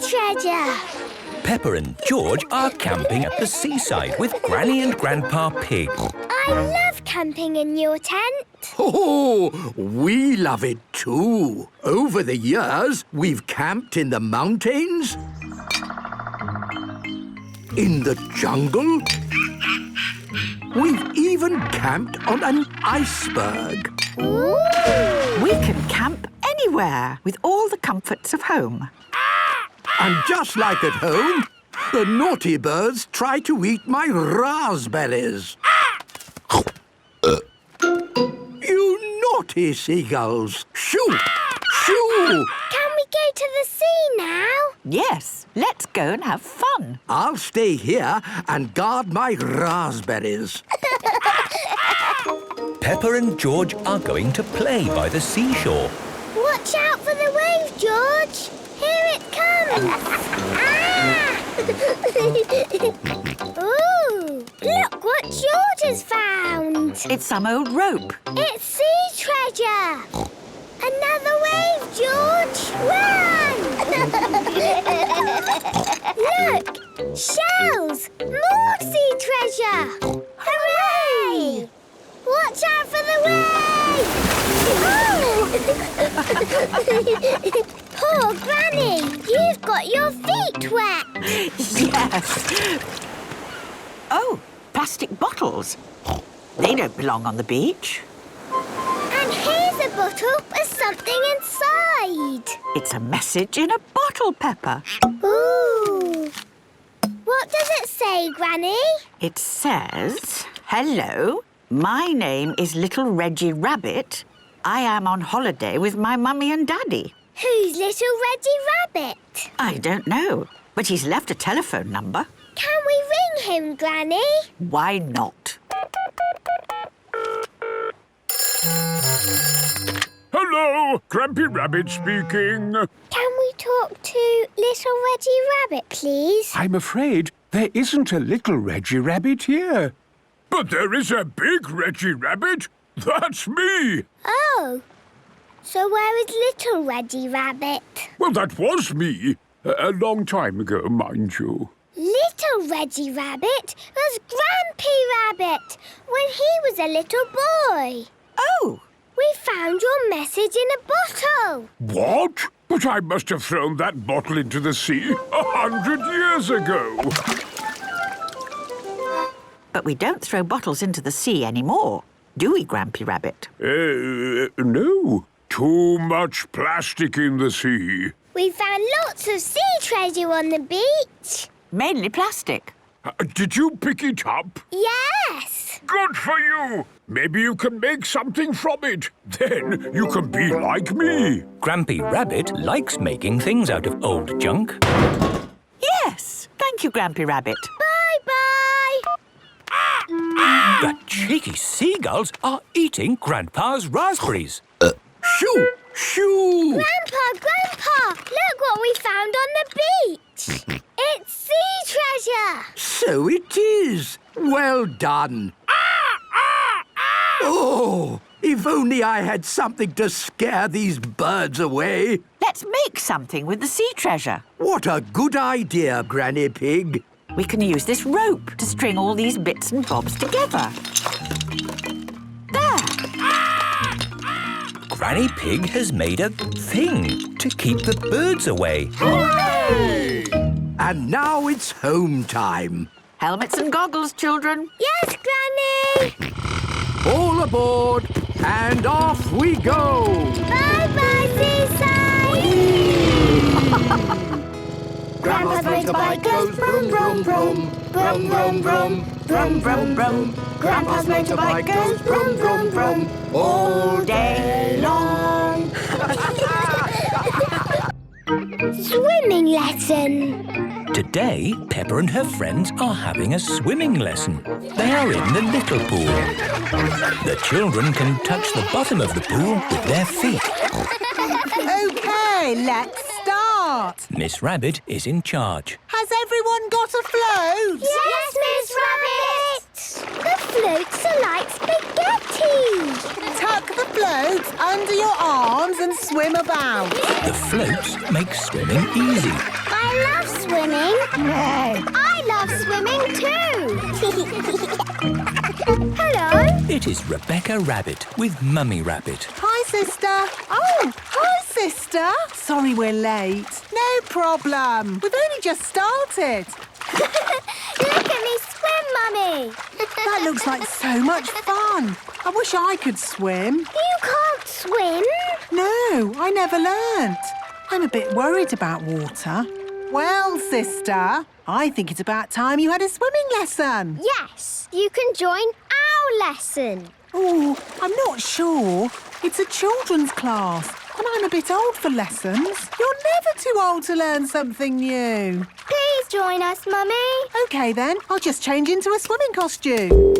treasure. Peppa and George are camping at the seaside with Granny and Grandpa Pig. I love camping in your tent. Oh, we love it too. Over the years, we've camped in the mountains, in the jungle. We've even camped on an iceberg. Ooh. We can camp anywhere with all the comforts of home. And just like at home, the naughty birds try to eat my raspberries. You naughty seagulls! Shoo! Shoo! Can we go to the sea now? Yes, let's go and have fun. I'll stay here and guard my raspberries. Peppa and George are going to play by the seashore. Watch out for the wave, George. Here it comes. Ooh, look what George has found. It's some old rope. It's sea treasure. Another wave, George. Run! Look, shells. More sea treasure. Hooray! Watch out for the wave! Oh! Poor Granny, you've got your feet wet. Yes. Oh, plastic bottles. They don't belong on the beach. And here's a bottle with something inside. It's a message in a bottle, Peppa. Ooh. What does it say, Granny? It says, "Hello, my name is Little Reggie Rabbit. I am on holiday with my mummy and daddy." Who's Little Reggie Rabbit? I don't know, but he's left a telephone number. Can we ring him, Granny? Why not? Hello, Grampy Rabbit speaking. Can we talk to Little Reggie Rabbit, please? I'm afraid there isn't a little Reggie Rabbit here. But there is a big Reggie Rabbit. That's me. Oh. So where is Little Reggie Rabbit? Well, that was me. A long time ago, mind you. Little Reggie Rabbit was Grampy Rabbit when he was a little boy. Oh! We found your message in a bottle. What? But I must have thrown that bottle into the sea 100 years ago. But we don't throw bottles into the sea anymore, do we, Grampy Rabbit? No. Too much plastic in the sea. We found lots of sea treasure on the beach. Mainly plastic. Did you pick it up? Yes. Good for you. Maybe you can make something from it. Then you can be like me. Grampy Rabbit likes making things out of old junk. Yes! Thank you, Grampy Rabbit. Bye-bye. The cheeky seagulls are eating Grandpa's raspberries. Shoo! Shoo! Grandpa! Look what we found on the beach. It's sea treasure. So it is. Well done. Oh, if only I had something to scare these birds away. Let's make something with the sea treasure. What a good idea, Granny Pig. We can use this rope to string all these bits and bobs together. There! Granny Pig has made a thing to keep the birds away. Hooray! And now it's home time. Helmets and goggles, children. Yes, Granny. All aboard and off we go. Bye-bye, seaside. Grandpa's motorbike goes vroom, vroom, vroom. Vroom, vroom, vroom. Vroom, vroom, vroom. Grandpa's motorbike goes vroom, vroom, vroom. All day long. Swimming lesson. Today, Peppa and her friends are having a swimming lesson. They are in the little pool. The children can touch the bottom of the pool with their feet. OK, let's start. Miss Rabbit is in charge. Has everyone got a float? Yes, Miss Rabbit. The floats are like spaghetti. Tuck the floats under your arms and swim about. The floats make swimming easy. I love swimming. I love swimming too. Hello. It is Rebecca Rabbit with Mummy Rabbit. Hi, sister. Oh, hi, sister. Sorry we're late. No problem. We've only just started. Look at me swim, Mummy. That looks like so much fun. I wish I could swim. You can't swim. No, I never learnt. I'm a bit worried about water. Well, sister, I think it's about time you had a swimming lesson. Yes, you can join our lesson. Oh, I'm not sure. It's a children's class, and I'm a bit old for lessons. You're never too old to learn something new. Please join us, Mummy. OK, then. I'll just change into a swimming costume.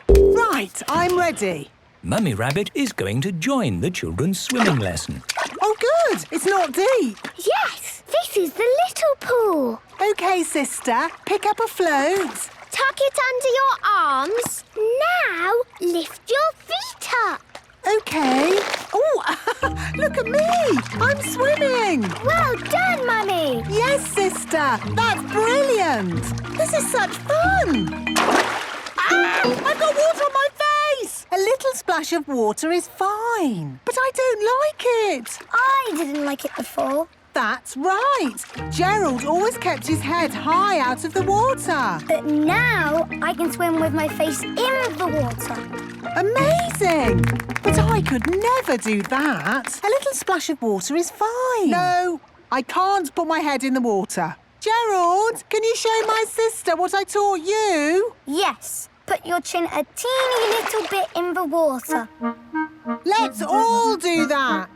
Right, I'm ready. Mummy Rabbit is going to join the children's swimming lesson. Oh, good. It's not deep. Yes, this is the little pool. OK, sister, pick up a float. Tuck it under your arms. Now, lift your feet up. OK. Oh, look at me. I'm swimming. Well done, Mummy. Yes, sister. That's brilliant. This is such fun. Ah, I've got water on my face. A little splash of water is fine, but I don't like it. I didn't like it before. That's right. Gerald always kept his head high out of the water. But now I can swim with my face in the water. Amazing! But I could never do that. A little splash of water is fine. No, I can't put my head in the water. Gerald, can you show my sister what I taught you? Yes, put your chin a teeny little bit in the water. Let's all do that.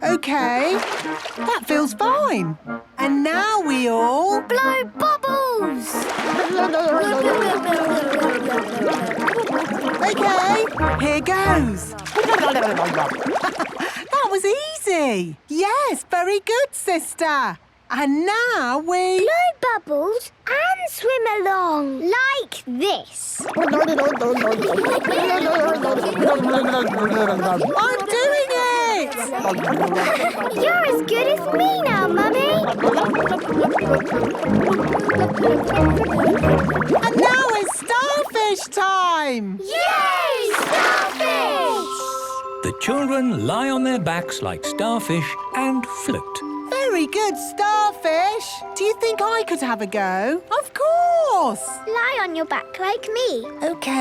OK, that feels fine. And now we all... Blow bubbles! OK, here goes. That was easy. Yes, very good, sister. And now we... Blow bubbles and swim along like this. I'm doing it! You're as good as me now, Mummy. And now it's starfish time! Yay, starfish! The children lie on their backs like starfish and float. Very good, starfish. Do you think I could have a go? Of course. Lie on your back like me. OK.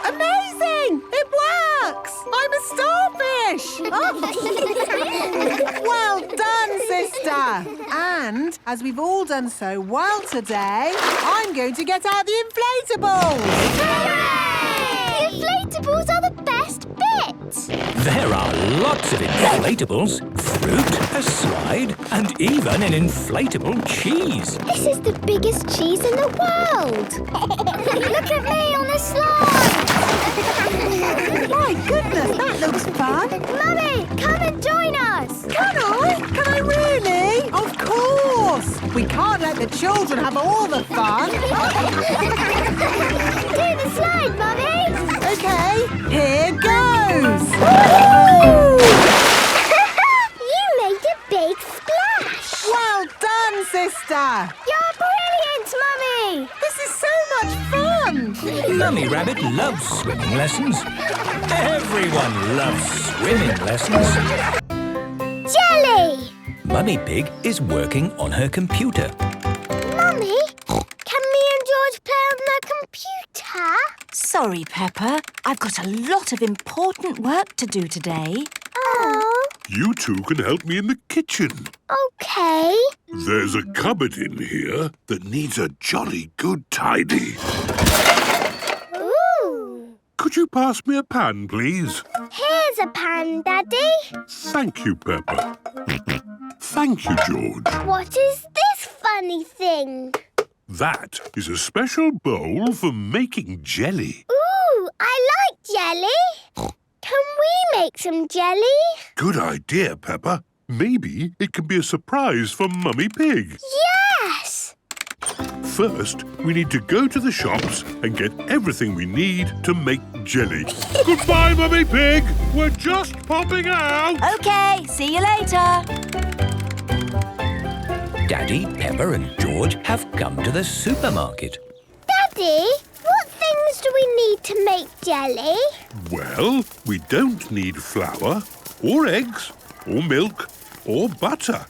Amazing! It works! I'm a starfish! Well done, sister. And, as we've all done so well today, I'm going to get out the inflatables. Hooray! The inflatables are the best bit. There are lots of inflatables, fruit, a slide, and even an inflatable cheese. This is the biggest cheese in the world. Look at me on the slide. My goodness, that looks fun. Mummy, come and join us. Can I? Can I really? Of course. We can't let the children have all the fun. Do the slide, Mummy. OK, here goes. You made a big splash. Well done, sister. You're brilliant, Mummy. This is so much fun. Mummy Rabbit loves swimming lessons. Everyone loves swimming lessons. Jelly. Mummy Pig is working on her computer. Mummy, can me and George play on the computer? Sorry, Peppa. I've got a lot of important work to do today. Oh, You two can help me in the kitchen. OK. There's a cupboard in here that needs a jolly good tidy. Ooh. Could you pass me a pan, please? Here's a pan, Daddy. Thank you, Peppa. Thank you, George. What is this funny thing? That is a special bowl for making jelly. Ooh, I like jelly. Can we make some jelly? Good idea, Peppa. Maybe it can be a surprise for Mummy Pig. Yes! First, we need to go to the shops and get everything we need to make jelly. Goodbye, Mummy Pig. We're just popping out. OK, see you later. Daddy, Peppa and George have come to the supermarket. Daddy, what things do we need to make jelly? Well, we don't need flour, or eggs, or milk, or butter.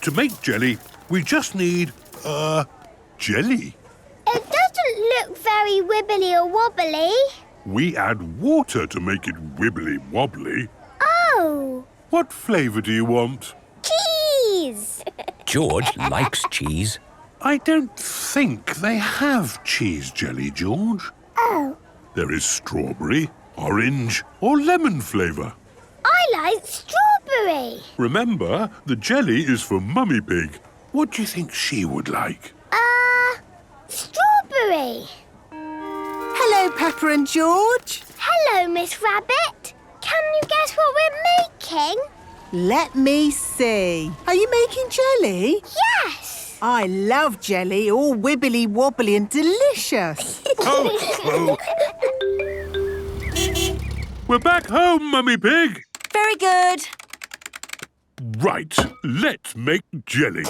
To make jelly, we just need, jelly. It doesn't look very wibbly or wobbly. We add water to make it wibbly-wobbly. Oh, What flavour do you want? cheese! George likes cheese. I don't think they have cheese jelly, George. Oh, There is strawberry, orange, or lemon flavour. I like strawberry. Remember, the jelly is for Mummy Pig. What do you think she would like? Strawberry. Hello, Peppa and George. Hello, Miss Rabbit. Can you guess what we're making? Let me see. Are you making jelly? Yes! I love jelly, all wibbly wobbly and delicious. Oh. We're back home, Mummy Pig. Very good. Right, let's make jelly.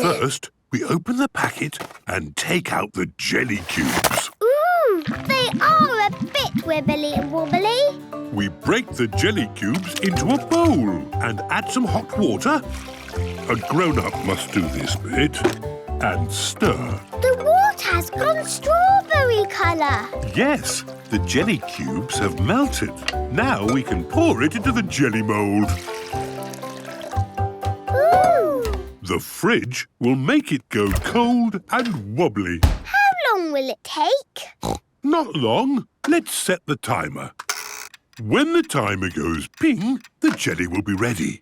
First, we open the packet and take out the jelly cubes. They are a bit wibbly and wobbly. We break the jelly cubes into a bowl and add some hot water. A grown-up must do this bit. And stir. The water's gone strawberry colour. Yes, the jelly cubes have melted. Now we can pour it into the jelly mould. Ooh! The fridge will make it go cold and wobbly. How long will it take? Not long. Let's set the timer. When the timer goes ping, the jelly will be ready.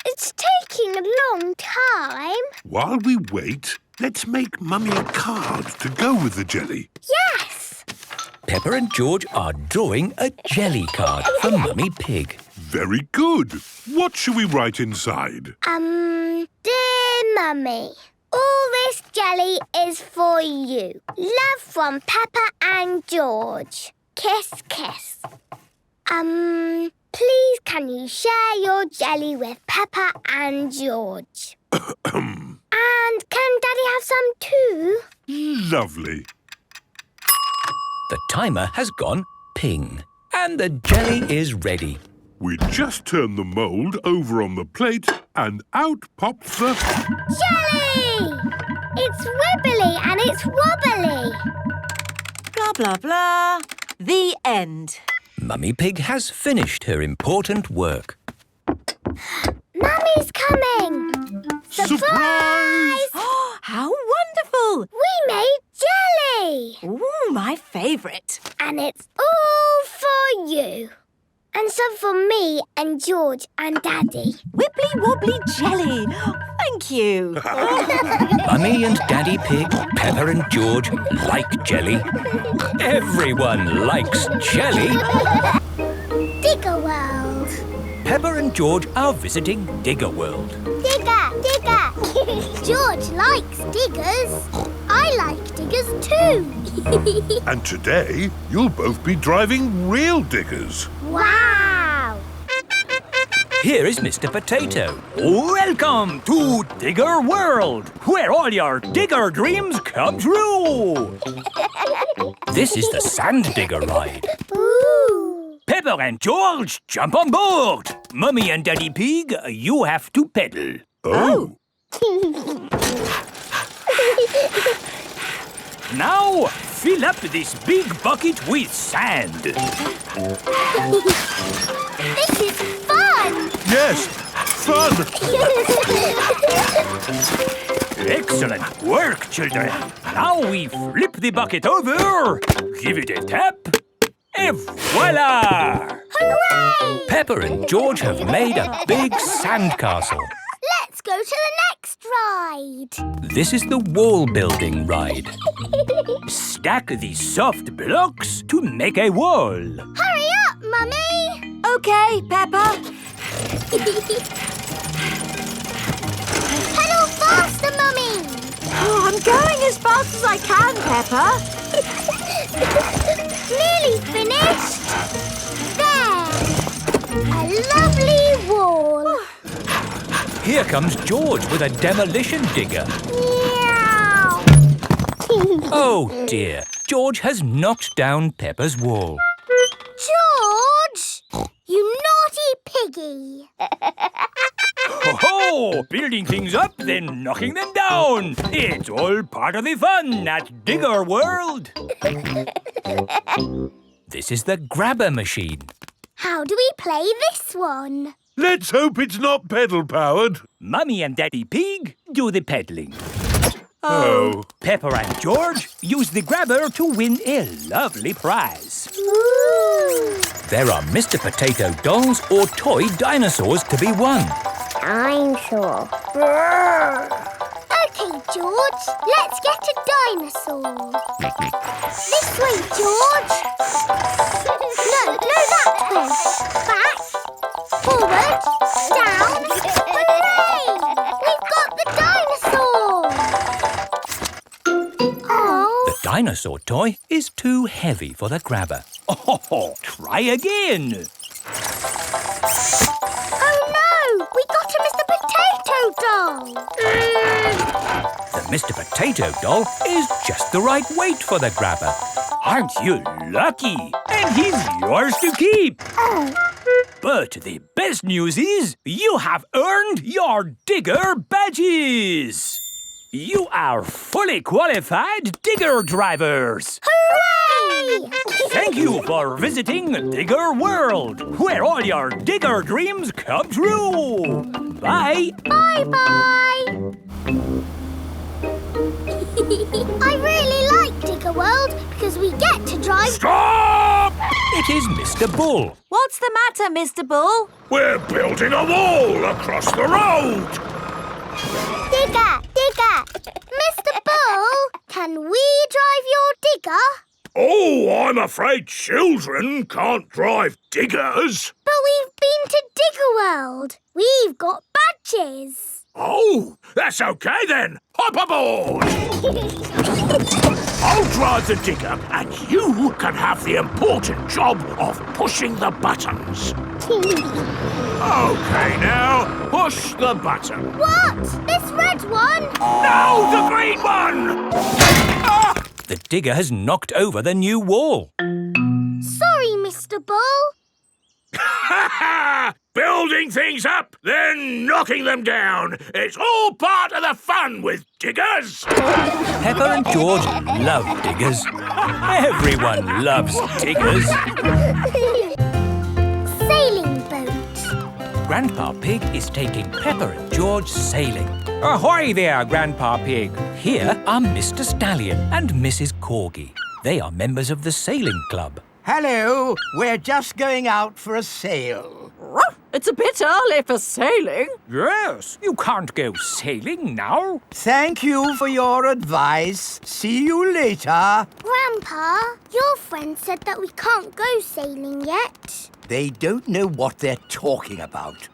It's taking a long time. While we wait, let's make Mummy a card to go with the jelly. Yes! Peppa and George are drawing a jelly card for Mummy Pig. Very good. What shall we write inside? Dear Mummy, all this jelly is for you. Love from Peppa and George. Kiss, kiss. Please can you share your jelly with Peppa and George? And can Daddy have some too? Lovely. The timer has gone ping, and the jelly is ready. We just turn the mould over on the plate and out pops the... Jelly! It's wibbly and it's wobbly. Blah, blah, blah. The end. Mummy Pig has finished her important work. Mummy's coming! Surprise! How wonderful! We made jelly! Ooh, my favourite. And it's all for you. And some for me and George and Daddy. Wibbly wobbly jelly. Thank you. Mummy and Daddy Pig, Peppa and George like jelly. Everyone likes jelly. Digger World. Peppa and George are visiting Digger World. Digger, digger. George likes diggers. I like diggers too. And today, you'll both be driving real diggers. Wow. Here is Mr. Potato. Welcome to Digger World, where all your digger dreams come true. This is the Sand Digger ride. Ooh. Peppa and George, jump on board. Mummy and Daddy Pig, you have to pedal. Oh. Now, fill up this big bucket with sand. This is fun. Yes, fun. Excellent work, children. Now we flip the bucket over, give it a tap, and voila! Hooray! Peppa and George have made a big sandcastle. Let's go to the next ride. This is the wall building ride. Stack the soft blocks to make a wall. Hurry up, Mummy. OK, Peppa. Pedal faster, Mummy. Oh, I'm going as fast as I can, Peppa. Nearly finished. There. A lovely wall. Here comes George with a demolition digger. Meow. Oh dear, George has knocked down Peppa's wall. George! You naughty piggy! Ho-ho! Building things up, then knocking them down. It's all part of the fun at Digger World. This is the grabber machine. How do we play this one? Let's hope it's not pedal-powered. Mummy and Daddy Pig do the peddling. Oh. Peppa and George use the grabber to win a lovely prize. Ooh. There are Mr. Potato dolls or toy dinosaurs to be won. Dinosaur. OK, George, let's get a dinosaur. This way, George. No, that way. Back, forward, down. Hooray! We've got the dinosaur. Oh. The dinosaur toy is too heavy for the grabber. Oh, try again. Oh no! We got a Mr. Potato doll! The Mr. Potato doll is just the right weight for the grabber. Aren't you lucky? And he's yours to keep. Oh. But the best news is you have earned your digger badges. You are fully qualified digger drivers. Hooray! Thank you for visiting Digger World, where all your digger dreams come true. Bye. Bye-bye. I really like Digger World because we get to drive... Stop! It is Mr. Bull. What's the matter, Mr. Bull? We're building a wall across the road. Digger! Mr. Bull, can we drive your digger? Oh, I'm afraid children can't drive diggers. But we've been to Digger World. We've got badges. Oh, that's okay then. Hop aboard. I'll drive the digger and you can have the important job of pushing the buttons. Okay, now, push the button. What? This red one? No, the green one! Ah! The digger has knocked over the new wall. Sorry, Mr. Bull. Building things up, then knocking them down. It's all part of the fun with diggers. Peppa and George love diggers. Everyone loves diggers. Sailing boat. Grandpa Pig is taking Peppa and George sailing. Ahoy there, Grandpa Pig. Here are Mr. Stallion and Mrs. Corgi. They are members of the sailing club. Hello, we're just going out for a sail. It's a bit early for sailing. Yes, you can't go sailing now. Thank you for your advice. See you later. Grandpa, your friend said that we can't go sailing yet. They don't know what they're talking about.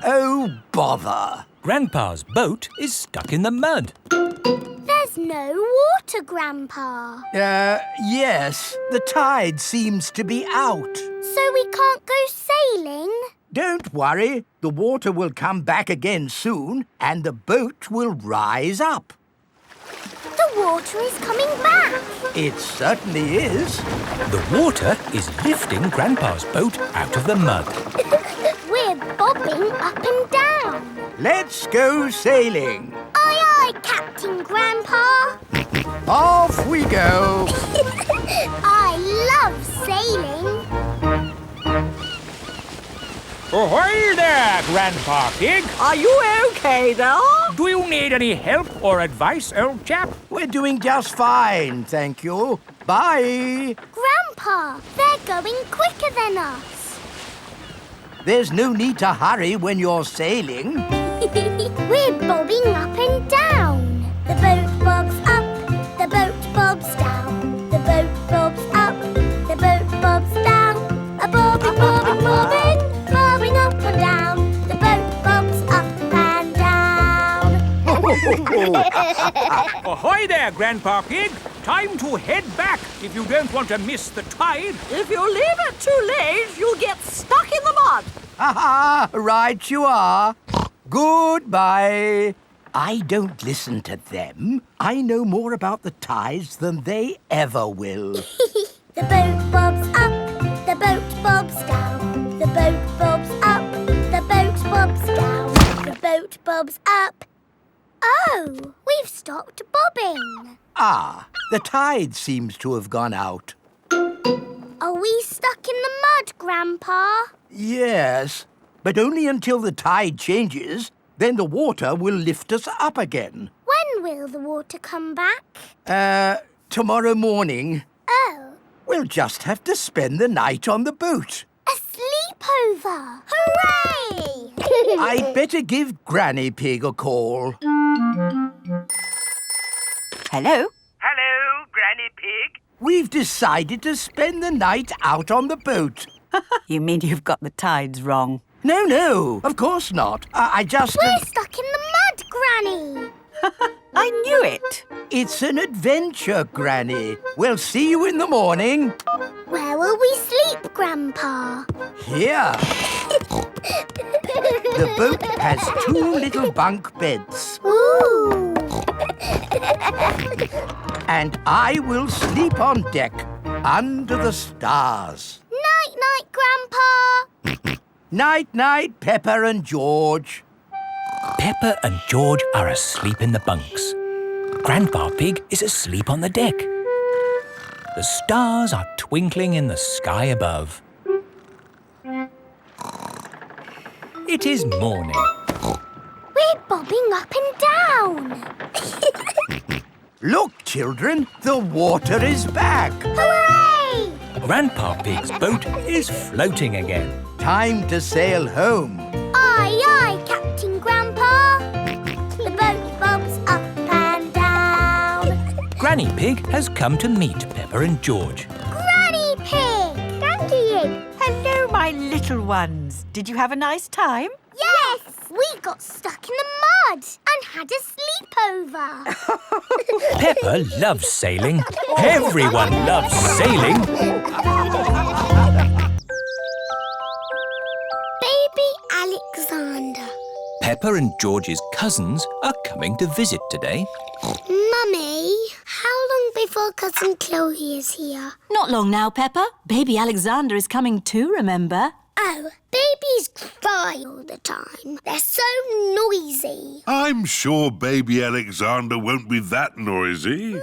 Oh, bother. Grandpa's boat is stuck in the mud. There's no water, Grandpa. Yes, the tide seems to be out. So we can't go sailing? Don't worry, the water will come back again soon and the boat will rise up. The water is coming back. It certainly is. The water is lifting Grandpa's boat out of the mud. We're bobbing up and down. Let's go sailing. Aye, aye, Captain Grandpa. Off we go. I love sailing. Ahoy there, Grandpa Pig. Are you okay there? Do you need any help or advice, old chap? We're doing just fine, thank you. Bye. Grandpa, they're going quicker than us. There's no need to hurry when you're sailing. We're bobbing up and down. The boat bobs up, the boat bobs down. The boat bobs up, the boat bobs down. A bobbing, bobbing, bobbing, bobbing up and down. The boat bobs up and down. Ahoy there, Grandpa Pig. Time to head back if you don't want to miss the tide. If you leave it too late, you'll get stuck in the mud. Ha-ha, right you are. Goodbye. I don't listen to them. I know more about the tides than they ever will. The boat bobs up, the boat bobs down. The boat bobs up, the boat bobs down. The boat bobs up. Oh, we've stopped bobbing. Ah, the tide seems to have gone out. Are we stuck in the mud, Grandpa? Yes, but only until the tide changes. Then the water will lift us up again. When will the water come back? Tomorrow morning. Oh, We'll just have to spend the night on the boat. a sleepover! Hooray! I'd better give Granny Pig a call. Hello? Hello, Granny Pig. We've decided to spend the night out on the boat. You mean you've got the tides wrong? No, of course not. I just... We're stuck in the mud, Granny. I knew it. It's an adventure, Granny. We'll see you in the morning. Where will we sleep, Grandpa? Here. The boat has 2 little bunk beds. Ooh. And I will sleep on deck, under the stars. Night-night, Grandpa. Night-night, Peppa and George. Peppa and George are asleep in the bunks. Grandpa Pig is asleep on the deck. The stars are twinkling in the sky above. It is morning. We're bobbing up and down. Look, children, the water is back. Hooray! Grandpa Pig's boat is floating again. Time to sail home. Aye, aye, Captain Grandpa. The boat bobs up and down. Granny Pig has come to meet Peppa and George. Granny Pig! Thank you. Hello, my little ones. Did you have a nice time? Yes! We got stuck in the mud and had a sleepover. Peppa loves sailing. Everyone loves sailing. Baby Alexander. Peppa and George's cousins are coming to visit today. Mummy, how long before Cousin Chloe is here? Not long now, Peppa. Baby Alexander is coming too, remember? Oh, babies cry all the time. They're so noisy. I'm sure baby Alexander won't be that noisy.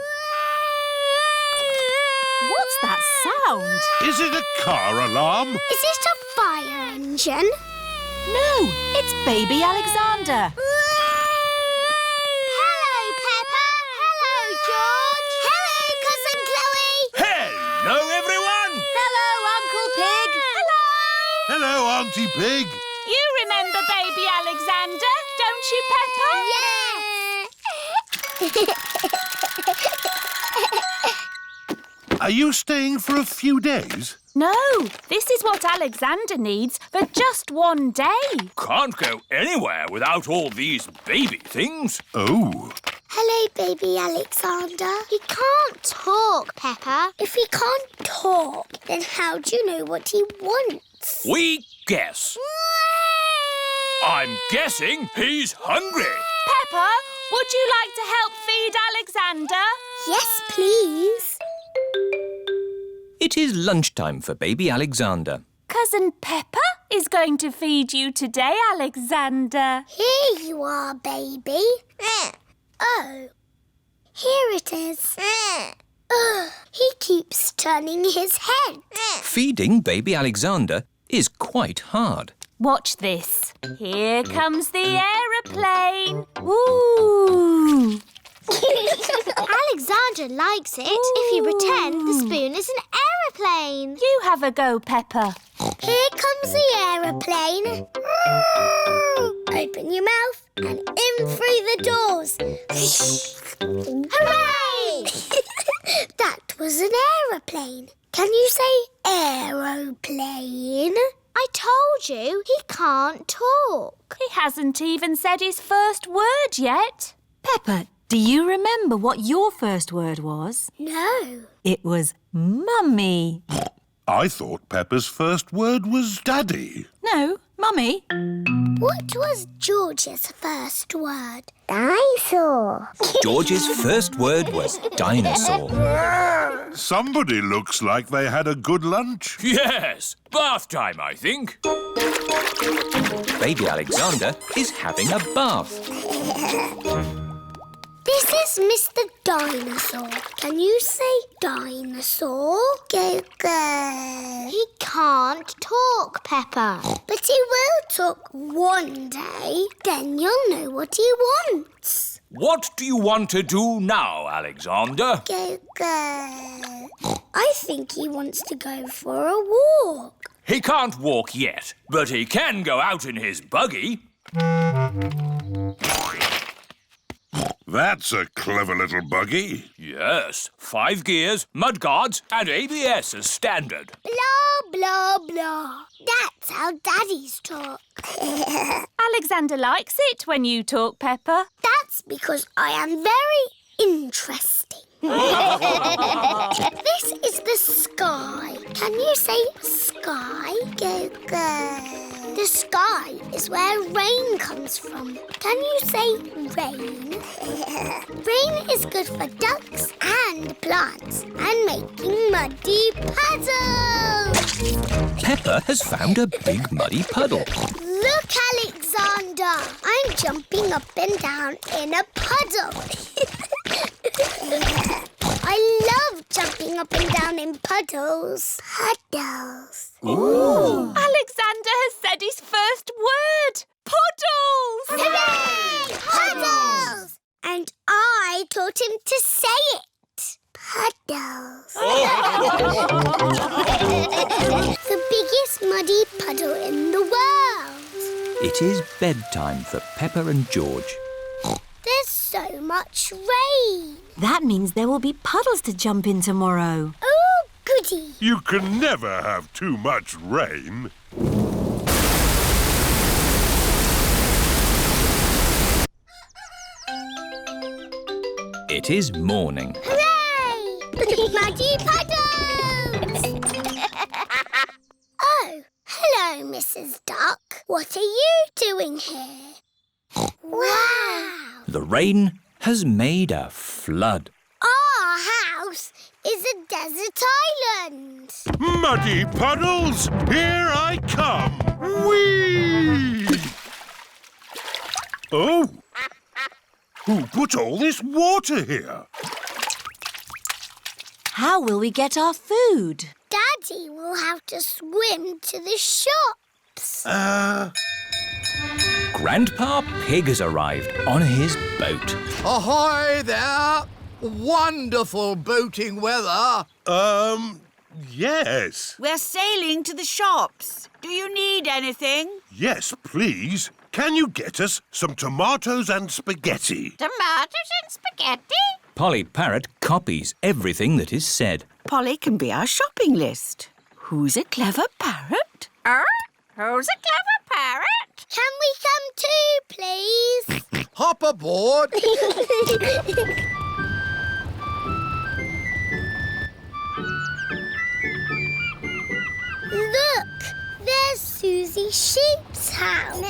What's that sound? Is it a car alarm? Is it a fire engine? No, it's Baby Alexander. Hello, Peppa. Hello, George. Hello, Cousin Chloe. Hello, everyone. Hello, Uncle Pig. Hello, Auntie Pig. You remember Baby Alexander, don't you, Peppa? Are you staying for a few days? No, this is what Alexander needs for just one day. Can't go anywhere without all these baby things. Oh. Hello, baby Alexander. He can't talk, Peppa. If he can't talk, then how do you know what he wants? We guess. I'm guessing he's hungry. Peppa, would you like to help feed Alexander? Yes, please. It is lunchtime for baby Alexander. Cousin Peppa is going to feed you today, Alexander. Here you are, baby. Oh, here it is. He keeps turning his head. Feeding baby Alexander is quite hard. Watch this. Here comes the aeroplane. Woo! Alexander likes it if you pretend the spoon is an aeroplane. You have a go, Peppa. Here comes the aeroplane. Open your mouth and in through the doors. Hooray! That was an aeroplane. Can you say aeroplane? I told you he can't talk. He hasn't even said his first word yet. Peppa, do you remember what your first word was? No. It was Mummy. I thought Peppa's first word was Daddy. No, Mummy. What was George's first word? Dinosaur. George's first word was dinosaur. Somebody looks like they had a good lunch. Yes, bath time, I think. Baby Alexander is having a bath. This is Mr. Dinosaur. Can you say dinosaur? Go, go. He can't talk, Peppa. But he will talk one day. Then you'll know what he wants. What do you want to do now, Alexander? Go, go. I think he wants to go for a walk. He can't walk yet, but he can go out in his buggy. That's a clever little buggy. Yes, 5 gears, mudguards and ABS as standard. Blah, blah, blah. That's how daddies talk. Alexander likes it when you talk, Peppa. That's because I am very interesting. This is the sky. Can you say sky? Go, go. The sky is where rain comes from. Can you say rain? Rain is good for ducks and plants and making muddy puddles. Peppa has found a big muddy puddle. Look, Alexander. I'm jumping up and down in a puddle. I love jumping up and down in puddles. Puddles. Ooh. Alexander has said his first word. Puddles! Hooray! Puddles! And I taught him to say it. Puddles. The biggest muddy puddle in the world. It is bedtime for Peppa and George. There's so much rain. That means there will be puddles to jump in tomorrow. Oh, goody. You can never have too much rain. It is morning. Hooray! Muddy puddles! Oh, hello, Mrs. Duck. What are you doing here? Wow! The rain has made a flood. Our house is a desert island. Muddy puddles, here I come. Whee! Oh! Who put all this water here? How will we get our food? Daddy will have to swim to the shops. Grandpa Pig has arrived on his boat. Ahoy there! Wonderful boating weather. Yes. We're sailing to the shops. Do you need anything? Yes, please. Can you get us some tomatoes and spaghetti? Tomatoes and spaghetti? Polly Parrot copies everything that is said. Polly can be our shopping list. Who's a clever parrot? Who's a clever parrot? Can we come too, please? Hop aboard. Look, there's Susie Sheep's house.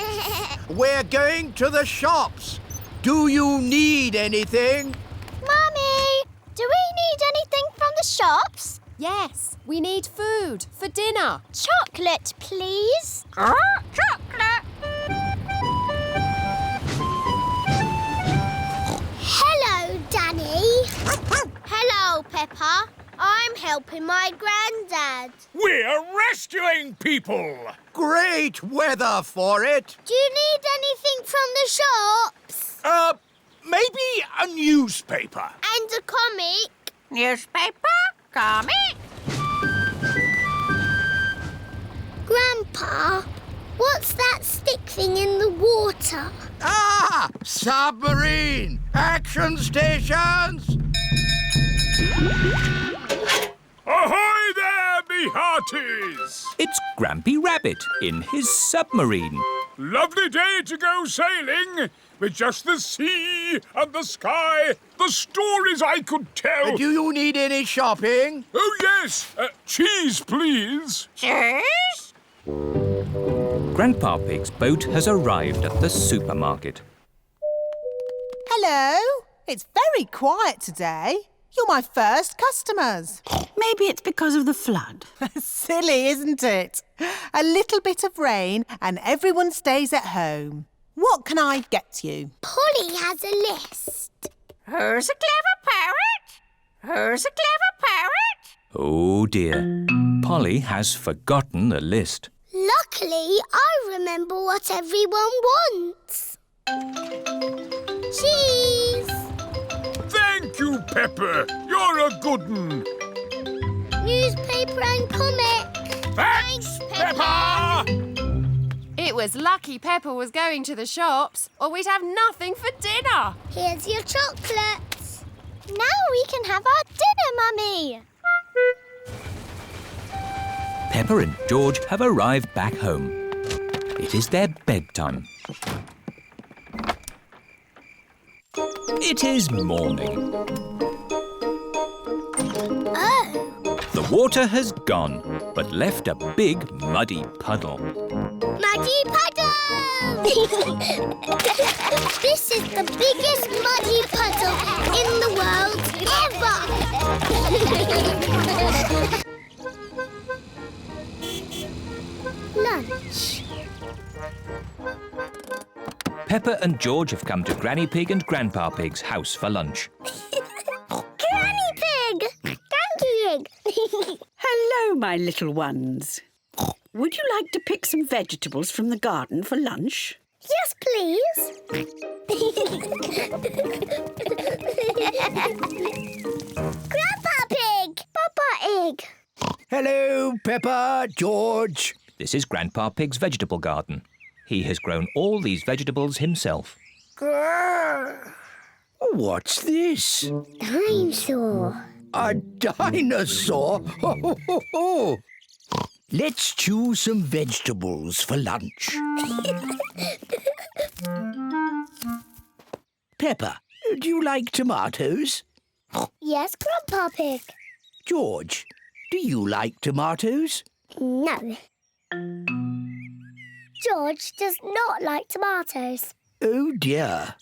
We're going to the shops. Do you need anything? Mummy, do we need anything from the shops? Yes, we need food for dinner. Chocolate, please. Chocolate! Hello, Danny. Hello, Peppa. I'm helping my granddad. We're rescuing people! Great weather for it. Do you need anything from the shops? Maybe a newspaper. And a comic? Newspaper? Comic? Grandpa, what's that stick thing in the water? Ah! Submarine! Action stations! Ahoy there, me hearties! It's Grampy Rabbit in his submarine. Lovely day to go sailing with just the sea and the sky, the stories I could tell. Do you need any shopping? Oh, yes. Cheese, please. Cheese? Grandpa Pig's boat has arrived at the supermarket. Hello. It's very quiet today. You're my first customers. Maybe it's because of the flood. Silly, isn't it? A little bit of rain and everyone stays at home. What can I get you? Polly has a list. Who's a clever parrot? Who's a clever parrot? Oh dear. Polly has forgotten the list. Luckily, I remember what everyone wants. Cheese! Thank you, Peppa. You're a good un. Newspaper and comic. Thanks, Peppa! It was lucky Peppa was going to the shops, or we'd have nothing for dinner. Here's your chocolates. Now we can have our dinner, Mummy. Peppa and George have arrived back home. It is their bedtime. It is morning. Oh, The water has gone, but left a big muddy puddle. muddy puddle! This is the biggest muddy puddle in the world ever! Lunch. Peppa and George have come to Granny Pig and Grandpa Pig's house for lunch. Granny Pig! Granny Pig! Hello, my little ones. Would you like to pick some vegetables from the garden for lunch? Yes, please. Grandpa Pig! Papa Egg! Hello, Peppa, George. This is Grandpa Pig's vegetable garden. He has grown all these vegetables himself. What's this? Dinosaur. A dinosaur? Ho, ho, ho, ho. Let's choose some vegetables for lunch. Peppa, do you like tomatoes? Yes, Grandpa Pig. George, do you like tomatoes? No. George does not like tomatoes. Oh dear.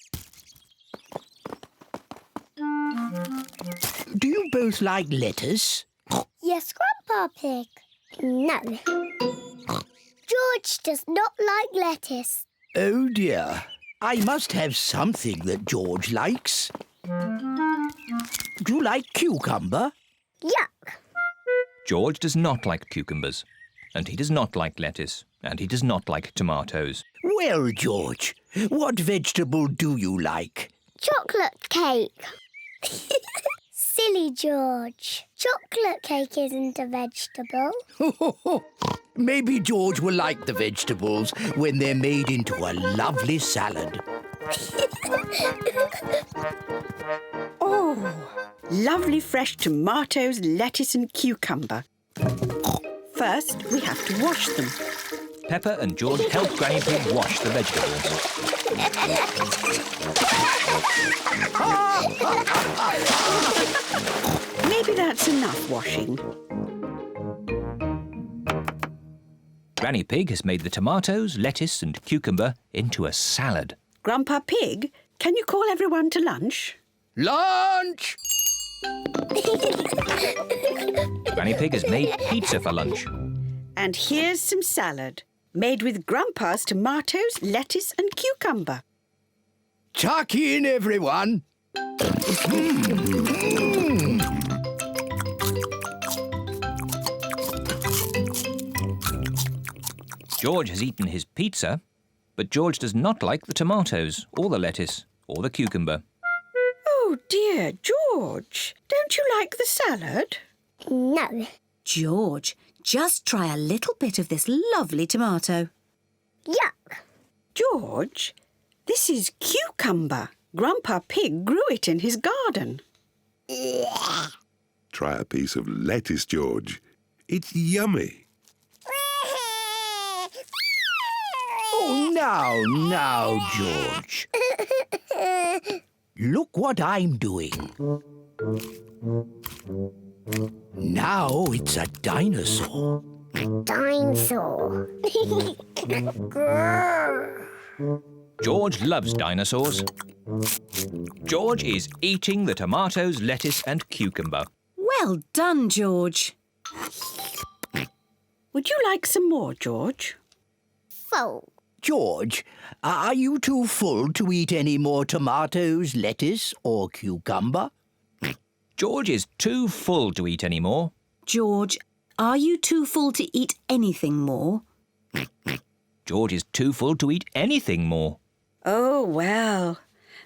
Do you both like lettuce? Yes, Grandpa Pig. No. George does not like lettuce. Oh dear. I must have something that George likes. Do you like cucumber? Yuck. George does not like cucumbers, and he does not like lettuce, and he does not like tomatoes. Well, George, what vegetable do you like? Chocolate cake. Silly George. Chocolate cake isn't a vegetable. Maybe George will like the vegetables when they're made into a lovely salad. Oh, lovely fresh tomatoes, lettuce and cucumber. First, we have to wash them. Peppa and George help Granny Pig wash the vegetables. Maybe that's enough washing. Granny Pig has made the tomatoes, lettuce and cucumber into a salad. Grandpa Pig, can you call everyone to lunch? Lunch! Granny Pig has made pizza for lunch. And here's some salad, made with Grandpa's tomatoes, lettuce and cucumber. Tuck in, everyone. George has eaten his pizza, but George does not like the tomatoes, or the lettuce, or the cucumber. Oh dear, George, don't you like the salad? No. George, just try a little bit of this lovely tomato. Yuck. George, this is cucumber. Grandpa Pig grew it in his garden. Try a piece of lettuce, George. It's yummy. Oh, now, George. Look what I'm doing. Now it's a dinosaur. Dinosaur. Grrr. George loves dinosaurs. George is eating the tomatoes, lettuce and cucumber. Well done, George. Would you like some more, George? Full. George, are you too full to eat any more tomatoes, lettuce or cucumber? George is too full to eat any more. George, are you too full to eat anything more? George is too full to eat anything more. Oh, well.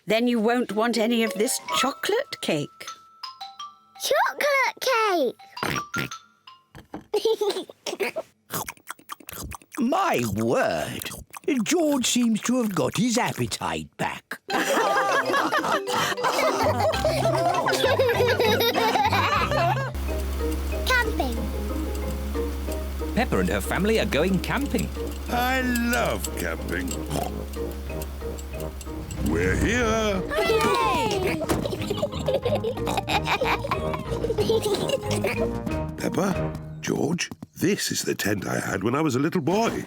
Then you won't want any of this chocolate cake. Chocolate cake. My word! George seems to have got his appetite back. Camping. Peppa and her family are going camping. I love camping. We're here. Peppa, George, this is the tent I had when I was a little boy.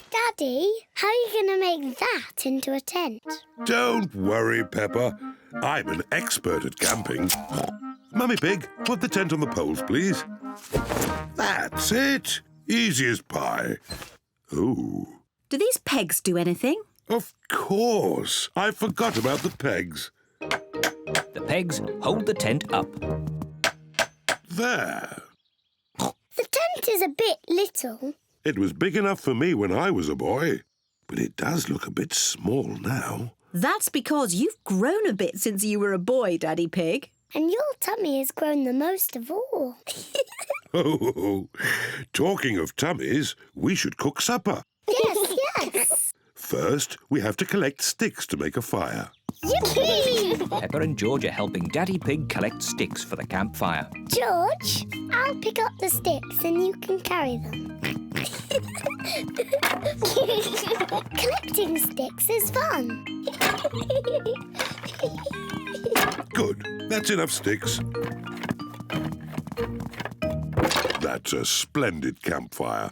Daddy, how are you going to make that into a tent? Don't worry, Peppa. I'm an expert at camping. Mummy Pig, put the tent on the poles, please. That's it. Easy as pie. Oh. Do these pegs do anything? Of course. I forgot about the pegs. The pegs hold the tent up. There. The tent is a bit little. It was big enough for me when I was a boy, but it does look a bit small now. That's because you've grown a bit since you were a boy, Daddy Pig. And your tummy has grown the most of all. Oh, talking of tummies, we should cook supper. Yes. First, we have to collect sticks to make a fire. Yippee! Peppa and George are helping Daddy Pig collect sticks for the campfire. George, I'll pick up the sticks and you can carry them. Collecting sticks is fun. Good. That's enough sticks. That's a splendid campfire.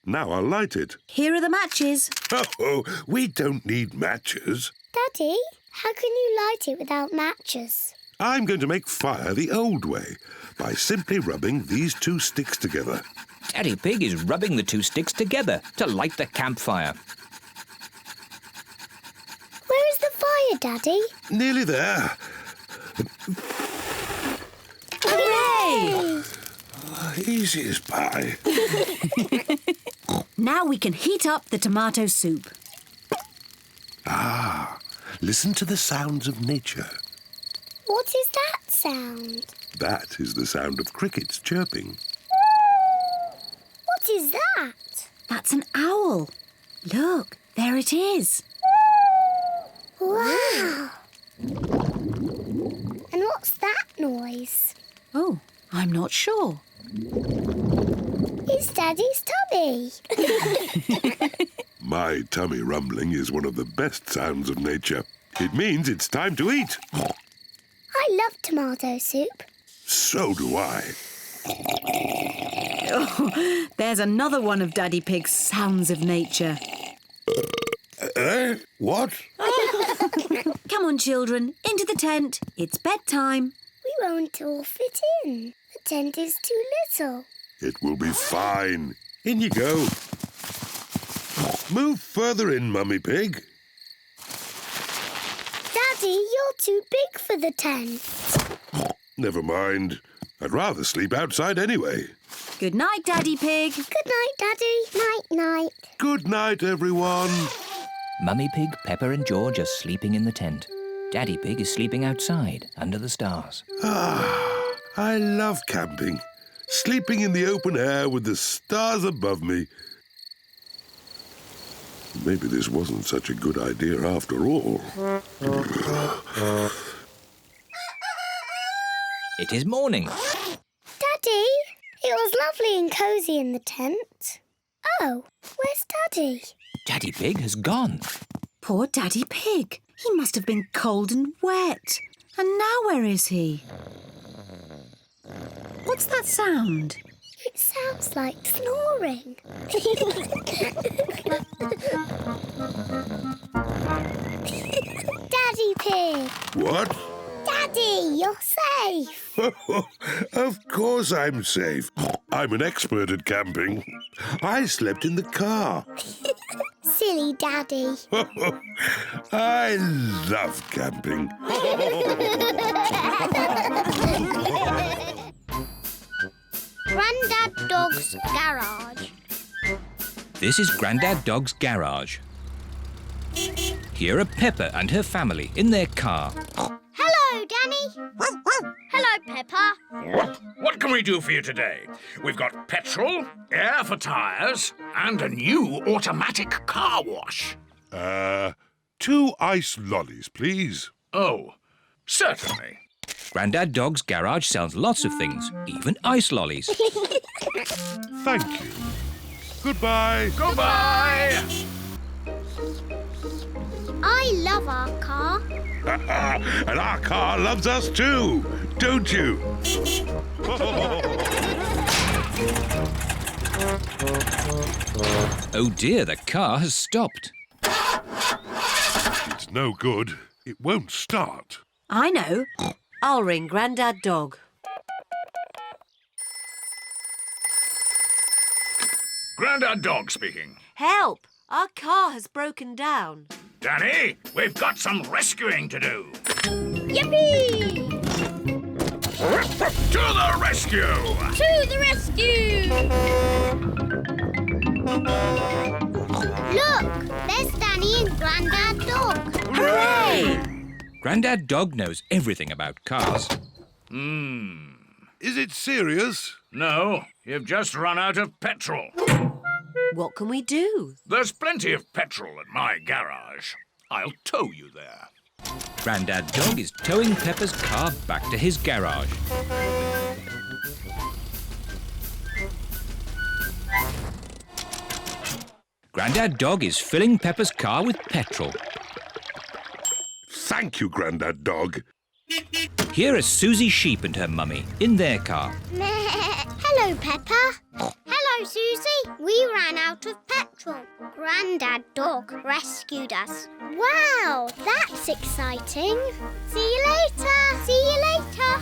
Now I'll light it. Here are the matches. Oh, we don't need matches. Daddy, how can you light it without matches? I'm going to make fire the old way by simply rubbing these two sticks together. Daddy Pig is rubbing the two sticks together to light the campfire. Where is the fire, Daddy? Nearly there. Hooray! Easy as pie. Now we can heat up the tomato soup. Ah, listen to the sounds of nature. What is that sound? That is the sound of crickets chirping. What is that? That's an owl. Look, there it is. Wow! And what's that noise? Oh, I'm not sure. It's Daddy's tummy. My tummy rumbling is one of the best sounds of nature. It means it's time to eat. I love tomato soup. So do I. Oh, there's another one of Daddy Pig's sounds of nature. What? Come on, children, into the tent. It's bedtime. We won't all fit in. The tent is too little. It will be fine. In you go. Move further in, Mummy Pig. Daddy, you're too big for the tent. Never mind. I'd rather sleep outside anyway. Good night, Daddy Pig. Good night, Daddy. Night-night. Good night, everyone. Mummy Pig, Peppa and George are sleeping in the tent. Daddy Pig is sleeping outside, under the stars. Ah, I love camping. Sleeping in the open air with the stars above me. Maybe this wasn't such a good idea after all. It is morning. Daddy, it was lovely and cosy in the tent. Oh, where's Daddy? Daddy Pig has gone. Poor Daddy Pig. He must have been cold and wet. And now where is he? What's that sound? It sounds like snoring. Daddy Pig! What? Daddy, you're safe! Of course I'm safe. I'm an expert at camping. I slept in the car. Silly Daddy. I love camping. Grandad Dog's Garage. This is Grandad Dog's garage. Here are Peppa and her family in their car. Hello, Danny. Hello, Peppa. What can we do for you today? We've got petrol, air for tyres, and a new automatic car wash. 2 ice lollies, please. Oh, certainly. Grandad Dog's garage sells lots of things, even ice lollies. Thank you. Goodbye. Goodbye. I love our car. And our car loves us too, don't you? Oh dear, the car has stopped. It's no good. It won't start. I know. I'll ring Grandad Dog. Grandad Dog speaking. Help! Our car has broken down. Danny, we've got some rescuing to do. Yippee! To the rescue! To the rescue! Look, there's Danny and Grandad Dog. Hooray! Grandad Dog knows everything about cars. Is it serious? No, you've just run out of petrol. What can we do? There's plenty of petrol at my garage. I'll tow you there. Grandad Dog is towing Peppa's car back to his garage. Grandad Dog is filling Peppa's car with petrol. Thank you, Grandad Dog. Here are Susie Sheep and her mummy in their car. Hello, Peppa. Hello, Susie. We ran out of petrol. Grandad Dog rescued us. Wow, that's exciting. See you later. See you later.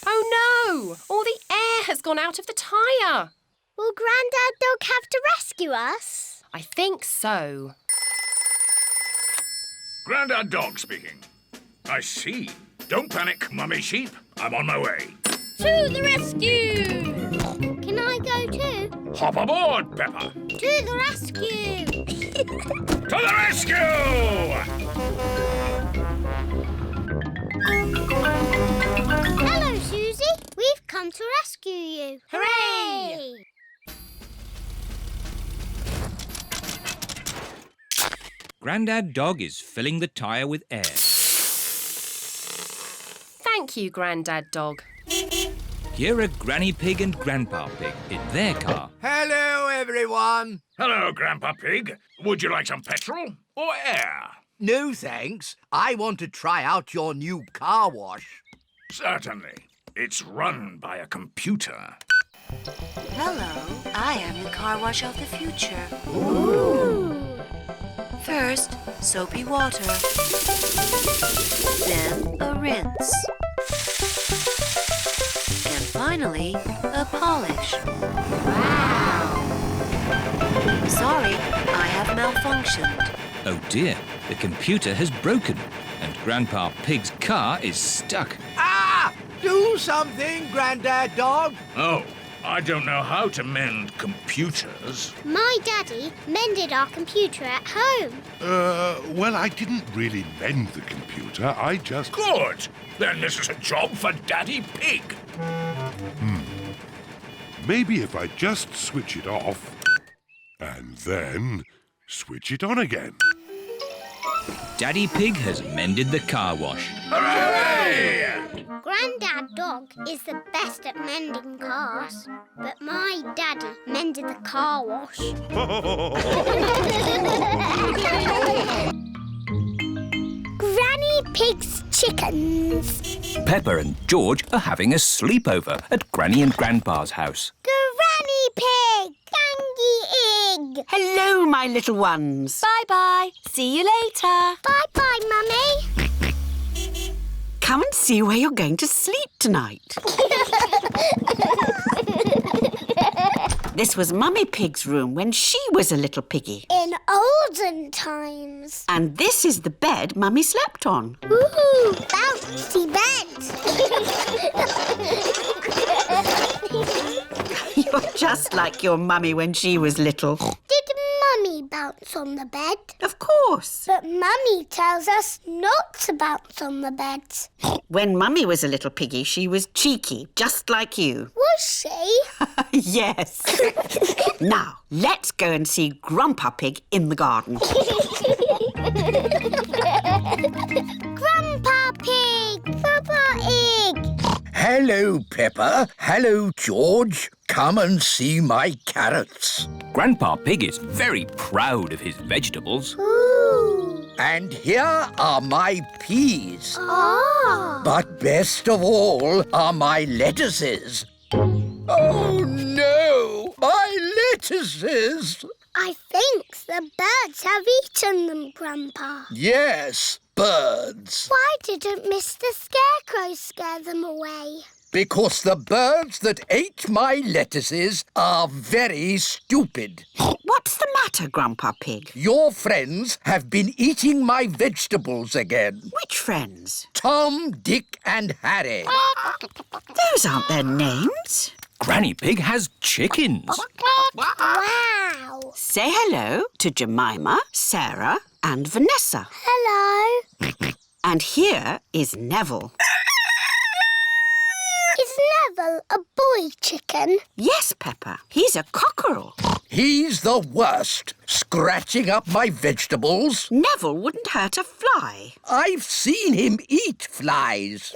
Oh no! All the air has gone out of the tyre. Will Grandad Dog have to rescue us? I think so. Grandad Dog speaking. I see. Don't panic, Mummy Sheep. I'm on my way. To the rescue! Can I go too? Hop aboard, Peppa. To the rescue! To the rescue! Hello, Susie. We've come to rescue you. Hooray! Grandad Dog is filling the tyre with air. Thank you, Grandad Dog. Here are Granny Pig and Grandpa Pig in their car. Hello, everyone. Hello, Grandpa Pig. Would you like some petrol or air? No, thanks. I want to try out your new car wash. Certainly. It's run by a computer. Hello, I am the car wash of the future. Ooh. First, soapy water. Then a rinse. And finally, a polish. Wow. Sorry, I have malfunctioned. Oh dear, the computer has broken and Grandpa Pig's car is stuck. Ah! Do something, Grandad Dog. Oh, I don't know how to mend computers. My daddy mended our computer at home. Well, I didn't really mend the computer. I just... Good. Then this is a job for Daddy Pig. Maybe if I just switch it off and then switch it on again. Daddy Pig has mended the car wash. Hooray! Grandad Dog is the best at mending cars, but my daddy mended the car wash. Granny Pig's chickens. Peppa and George are having a sleepover at Granny and Grandpa's house. Granny Pig! Gangy Egg! Hello, my little ones. Bye-bye. See you later. Bye-bye, Mummy. Come and see where you're going to sleep tonight. This was Mummy Pig's room when she was a little piggy. In olden times. And this is the bed Mummy slept on. Ooh, bouncy bed. You're just like your mummy when she was little. Did Mummy bounce on the bed? Of course. But Mummy tells us not to bounce on the bed. When Mummy was a little piggy, she was cheeky, just like you. Was she? Yes. Now, let's go and see Grandpa Pig in the garden. Grandpa Pig! Peppa Egg! Hello, Peppa. Hello, George. Come and see my carrots. Grandpa Pig is very proud of his vegetables. Ooh! And here are my peas. Ah! But best of all are my lettuces. Oh, no! My lettuces! I think the birds have eaten them, Grandpa. Yes, birds. Why didn't Mr. Scarecrow scare them away? Because the birds that ate my lettuces are very stupid. What's the matter, Grandpa Pig? Your friends have been eating my vegetables again. Which friends? Tom, Dick and Harry. Those aren't their names. Granny Pig has chickens. Wow! Say hello to Jemima, Sarah and Vanessa. Hello. And here is Neville. Is Neville a boy chicken? Yes, Peppa. He's a cockerel. He's the worst, scratching up my vegetables. Neville wouldn't hurt a fly. I've seen him eat flies.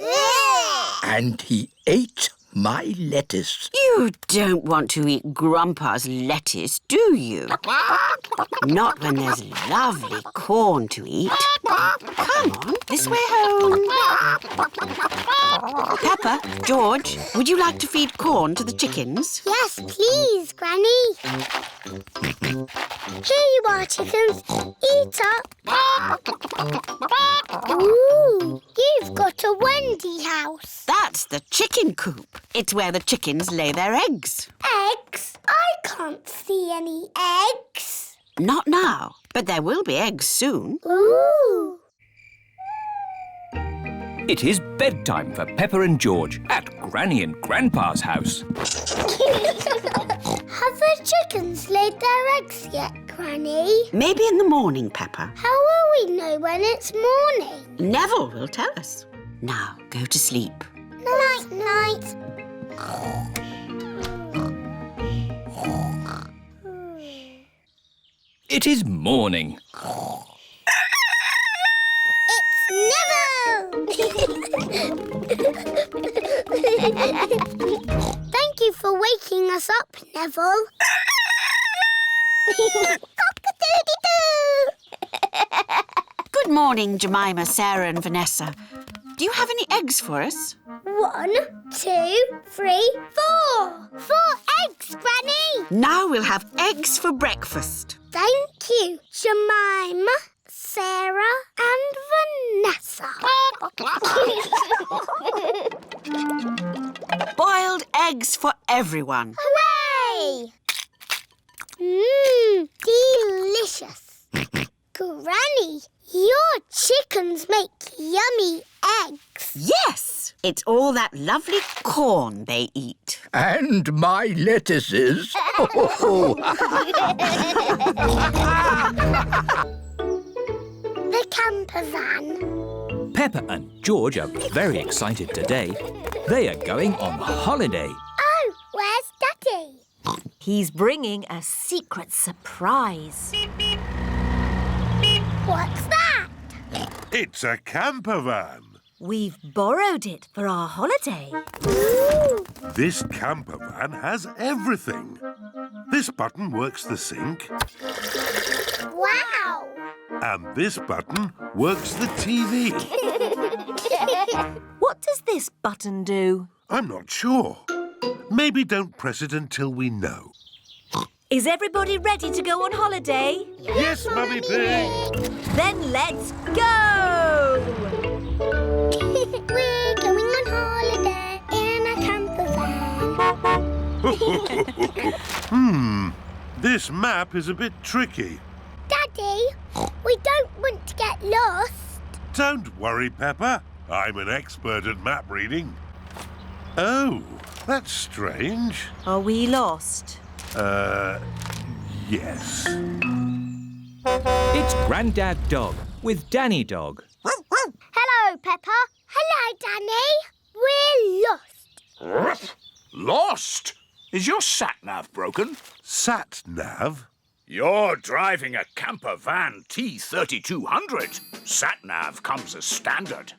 And he ate my lettuce. You don't want to eat Grandpa's lettuce, do you? Not when there's lovely corn to eat. Come on, this way home. Peppa, George, would you like to feed corn to the chickens? Yes, please, Granny. Here you are, chickens. Eat up. Ooh, you've got a Wendy house. That's the chicken coop. It's where the chickens lay their eggs. Eggs? I can't see any eggs. Not now, but there will be eggs soon. Ooh. It is bedtime for Peppa and George at Granny and Grandpa's house. Have the chickens laid their eggs yet, Granny? Maybe in the morning, Peppa. How will we know when it's morning? Neville will tell us. Now, go to sleep. Night, night. It is morning. Thank you for waking us up, Neville. Cock-a-doodle-doo! Good morning, Jemima, Sarah and Vanessa. Do you have any eggs for us? 1, 2, 3, 4. 4 eggs, Granny. Now we'll have eggs for breakfast. Thank you, Jemima, Sarah and Vanessa. Boiled eggs for everyone. Hooray! Mmm, delicious. Granny, your chickens make yummy eggs. Yes, it's all that lovely corn they eat. And my lettuces. The camper van. Peppa and George are very excited today. They are going on holiday. Oh, where's Daddy? He's bringing a secret surprise. What's that? It's a camper van. We've borrowed it for our holiday. Ooh. This camper van has everything. This button works the sink. Wow! And this button works the TV. What does this button do? I'm not sure. Maybe don't press it until we know. Is everybody ready to go on holiday? Yes, Mummy Pig! Then let's go! We're going on holiday in a camper van. This map is a bit tricky. Daddy, we don't want to get lost. Don't worry, Peppa. I'm an expert at map reading. Oh, that's strange. Are we lost? Yes. It's Grandad Dog with Danny Dog. Hello, Peppa. Hello, Danny. We're lost. Lost? Is your sat-nav broken? Sat-nav? You're driving a camper van T3200. Sat-nav comes as standard.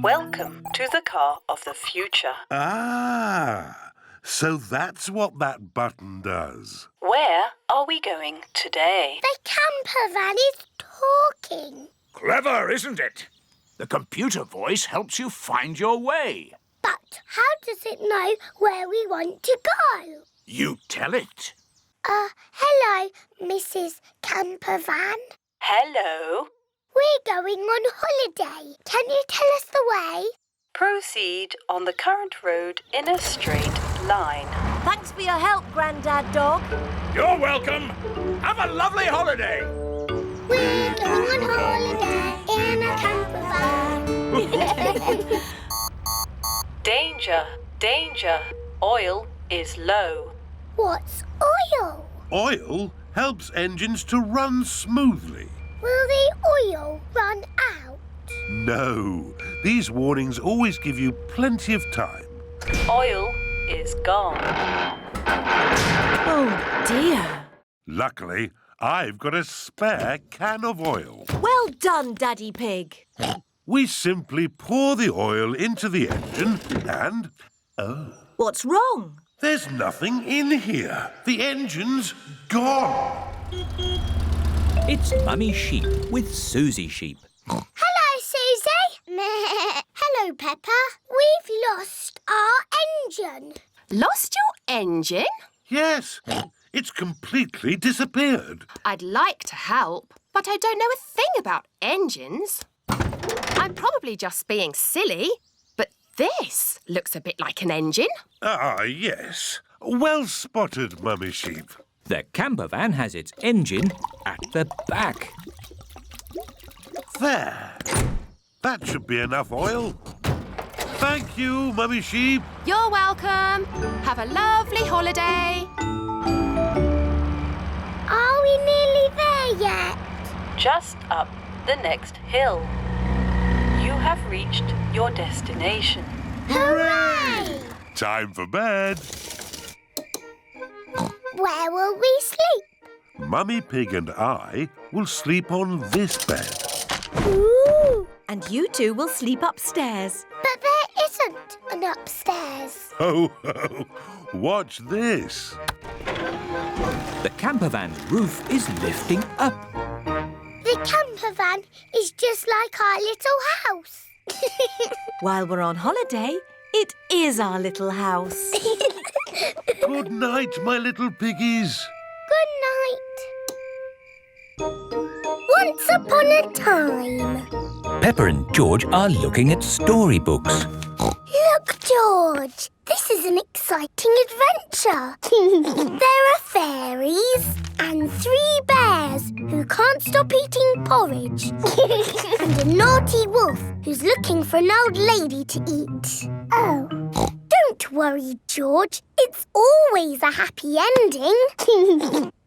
Welcome to the car of the future. Ah, so that's what that button does. Where are we going today? The camper van is talking. Clever, isn't it? The computer voice helps you find your way. But how does it know where we want to go? You tell it. Hello, Mrs. Camper Van. Hello. We're going on holiday. Can you tell us the way? Proceed on the current road in a straight line. Thanks for your help, Grandad Dog. You're welcome. Have a lovely holiday. We're going on holiday in a camper van. Danger, danger. Oil is low. What's oil? Oil helps engines to run smoothly. Will the oil run out? No, these warnings always give you plenty of time. Oil is gone. Oh, dear. Luckily, I've got a spare can of oil. Well done, Daddy Pig. We simply pour the oil into the engine and... Oh, What's wrong? there's nothing in here. The engine's gone. It's Mummy Sheep with Susie Sheep. Hello, Susie. Hello, Peppa. We've lost our engine. Lost your engine? Yes, it's completely disappeared. I'd like to help, but I don't know a thing about engines. I'm probably just being silly, but this looks a bit like an engine. Ah, yes. Well spotted, Mummy Sheep. The camper van has its engine at the back. There. That should be enough oil. Thank you, Mummy Sheep. You're welcome. Have a lovely holiday. Are we nearly there yet? Just up the next hill. You have reached your destination. Hooray! Time for bed. Where will we sleep? Mummy Pig and I will sleep on this bed. Ooh! And you two will sleep upstairs. But there isn't an upstairs. Ho, ho. Watch this. The camper van's roof is lifting up. The camper van is just like our little house. While we're on holiday, it is our little house. Good night, my little piggies. Good night. Once upon a time. Peppa and George are looking at storybooks. Look, George. This is an exciting adventure. There are fairies and 3 bears who can't stop eating porridge. And a naughty wolf who's looking for an old lady to eat. Oh. Don't worry, George. It's always a happy ending.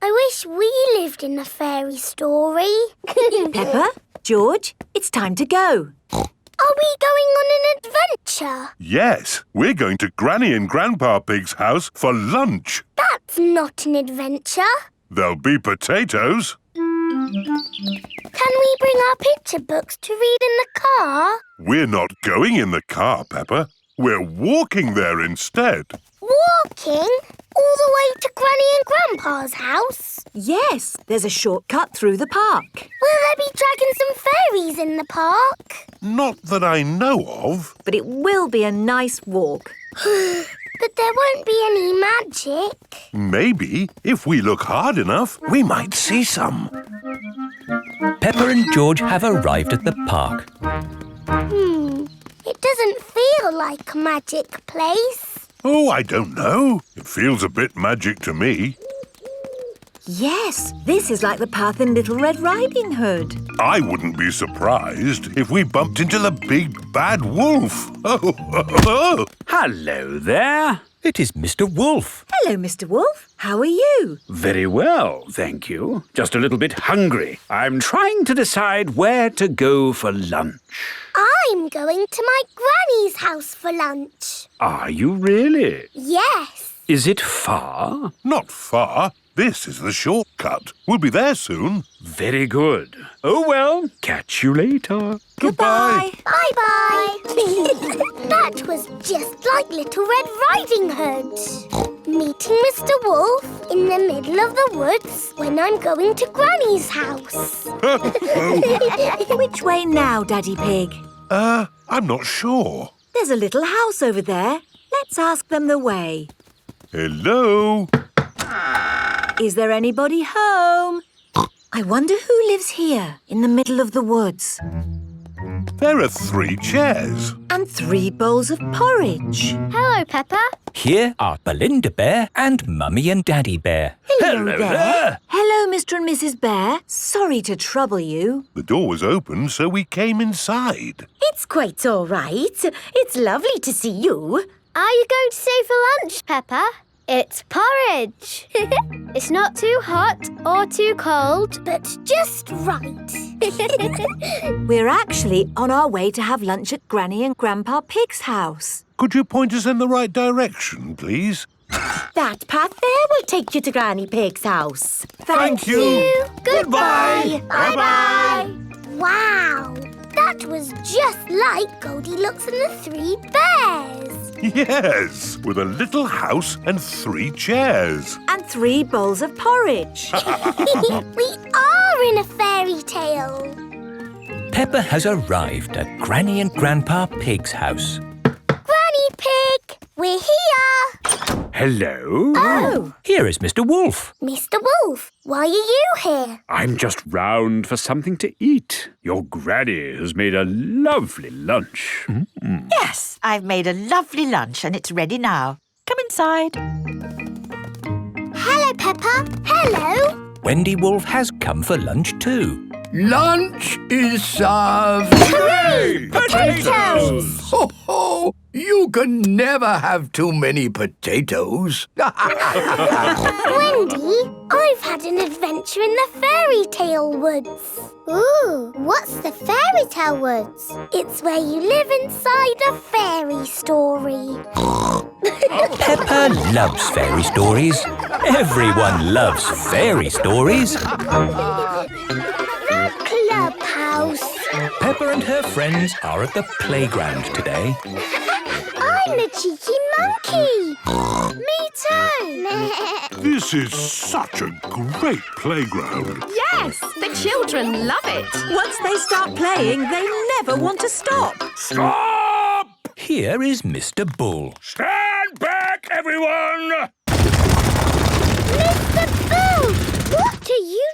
I wish we lived in a fairy story. Peppa, George, it's time to go. Are we going on an adventure? Yes, we're going to Granny and Grandpa Pig's house for lunch. That's not an adventure. There'll be potatoes. Can we bring our picture books to read in the car? We're not going in the car, Peppa. We're walking there instead. Walking? All the way to Granny and Grandpa's house? Yes, there's a shortcut through the park. Will there be dragons and fairies in the park? Not that I know of. But it will be a nice walk. But there won't be any magic. Maybe, if we look hard enough, we might see some. Peppa and George have arrived at the park. It doesn't feel like a magic place. Oh, I don't know. It feels a bit magic to me. Yes, this is like the path in Little Red Riding Hood. I wouldn't be surprised if we bumped into the big bad wolf. Oh. Hello there. It is Mr. Wolf. Hello, Mr. Wolf. How are you? Very well, thank you. Just a little bit hungry. I'm trying to decide where to go for lunch. I'm going to my granny's house for lunch. Are you really? Yes. Is it far? Not far. This is the shortcut. We'll be there soon. Very good. Oh, well, catch you later. Goodbye. Bye-bye. That was just like Little Red Riding Hood. Meeting Mr. Wolf in the middle of the woods when I'm going to Granny's house. Which way now, Daddy Pig? I'm not sure. There's a little house over there. Let's ask them the way. Hello? Is there anybody home? I wonder who lives here in the middle of the woods. There are 3 chairs. And 3 bowls of porridge. Hello, Peppa. Here are Belinda Bear and Mummy and Daddy Bear. Hello there. Hello, Mr. and Mrs. Bear. Sorry to trouble you. The door was open, so we came inside. It's quite all right. It's lovely to see you. Are you going to stay for lunch, Peppa? It's porridge. It's not too hot or too cold, but just right. We're actually on our way to have lunch at Granny and Grandpa Pig's house. Could you point us in the right direction, please? That path there will take you to Granny Pig's house. Thank you. Goodbye. Bye-bye. Wow. That was just like Goldilocks and the 3 bears. Yes, with a little house and 3 chairs. And 3 bowls of porridge. We are in a fairy tale. Peppa has arrived at Granny and Grandpa Pig's house. Granny Pig, we're here. Hello? Oh. Here is Mr. Wolf. Mr. Wolf, why are you here? I'm just round for something to eat. Your granny has made a lovely lunch. Yes, I've made a lovely lunch and it's ready now. Come inside. Hello, Peppa. Hello. Wendy Wolf has come for lunch too. Lunch is served. Hooray! Potatoes! Ho, ho! You can never have too many potatoes. Wendy, I've had an adventure in the fairy tale woods. Ooh, what's the fairy tale woods? It's where you live inside a fairy story. Peppa loves fairy stories. Everyone loves fairy stories. The clubhouse. Peppa and her friends are at the playground today. I'm a cheeky monkey. Me too. This is such a great playground. Yes, the children love it. Once they start playing, they never want to stop. Stop! Here is Mr. Bull. Stand back, everyone! Mr. Bull, what are you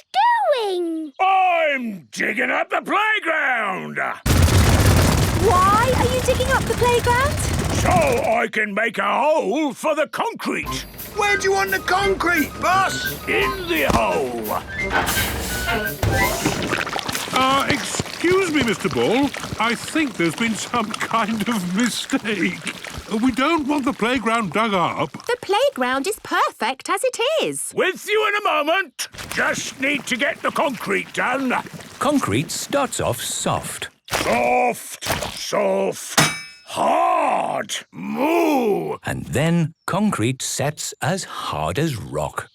doing? I'm digging up the playground! Why are you digging up the playground? So I can make a hole for the concrete. Where do you want the concrete, boss? In the hole. Excuse me, Mr. Bull. I think there's been some kind of mistake. We don't want the playground dug up. The playground is perfect as it is. With you in a moment. Just need to get the concrete done. Concrete starts off soft. Soft, soft, hard, moo. And then concrete sets as hard as rock.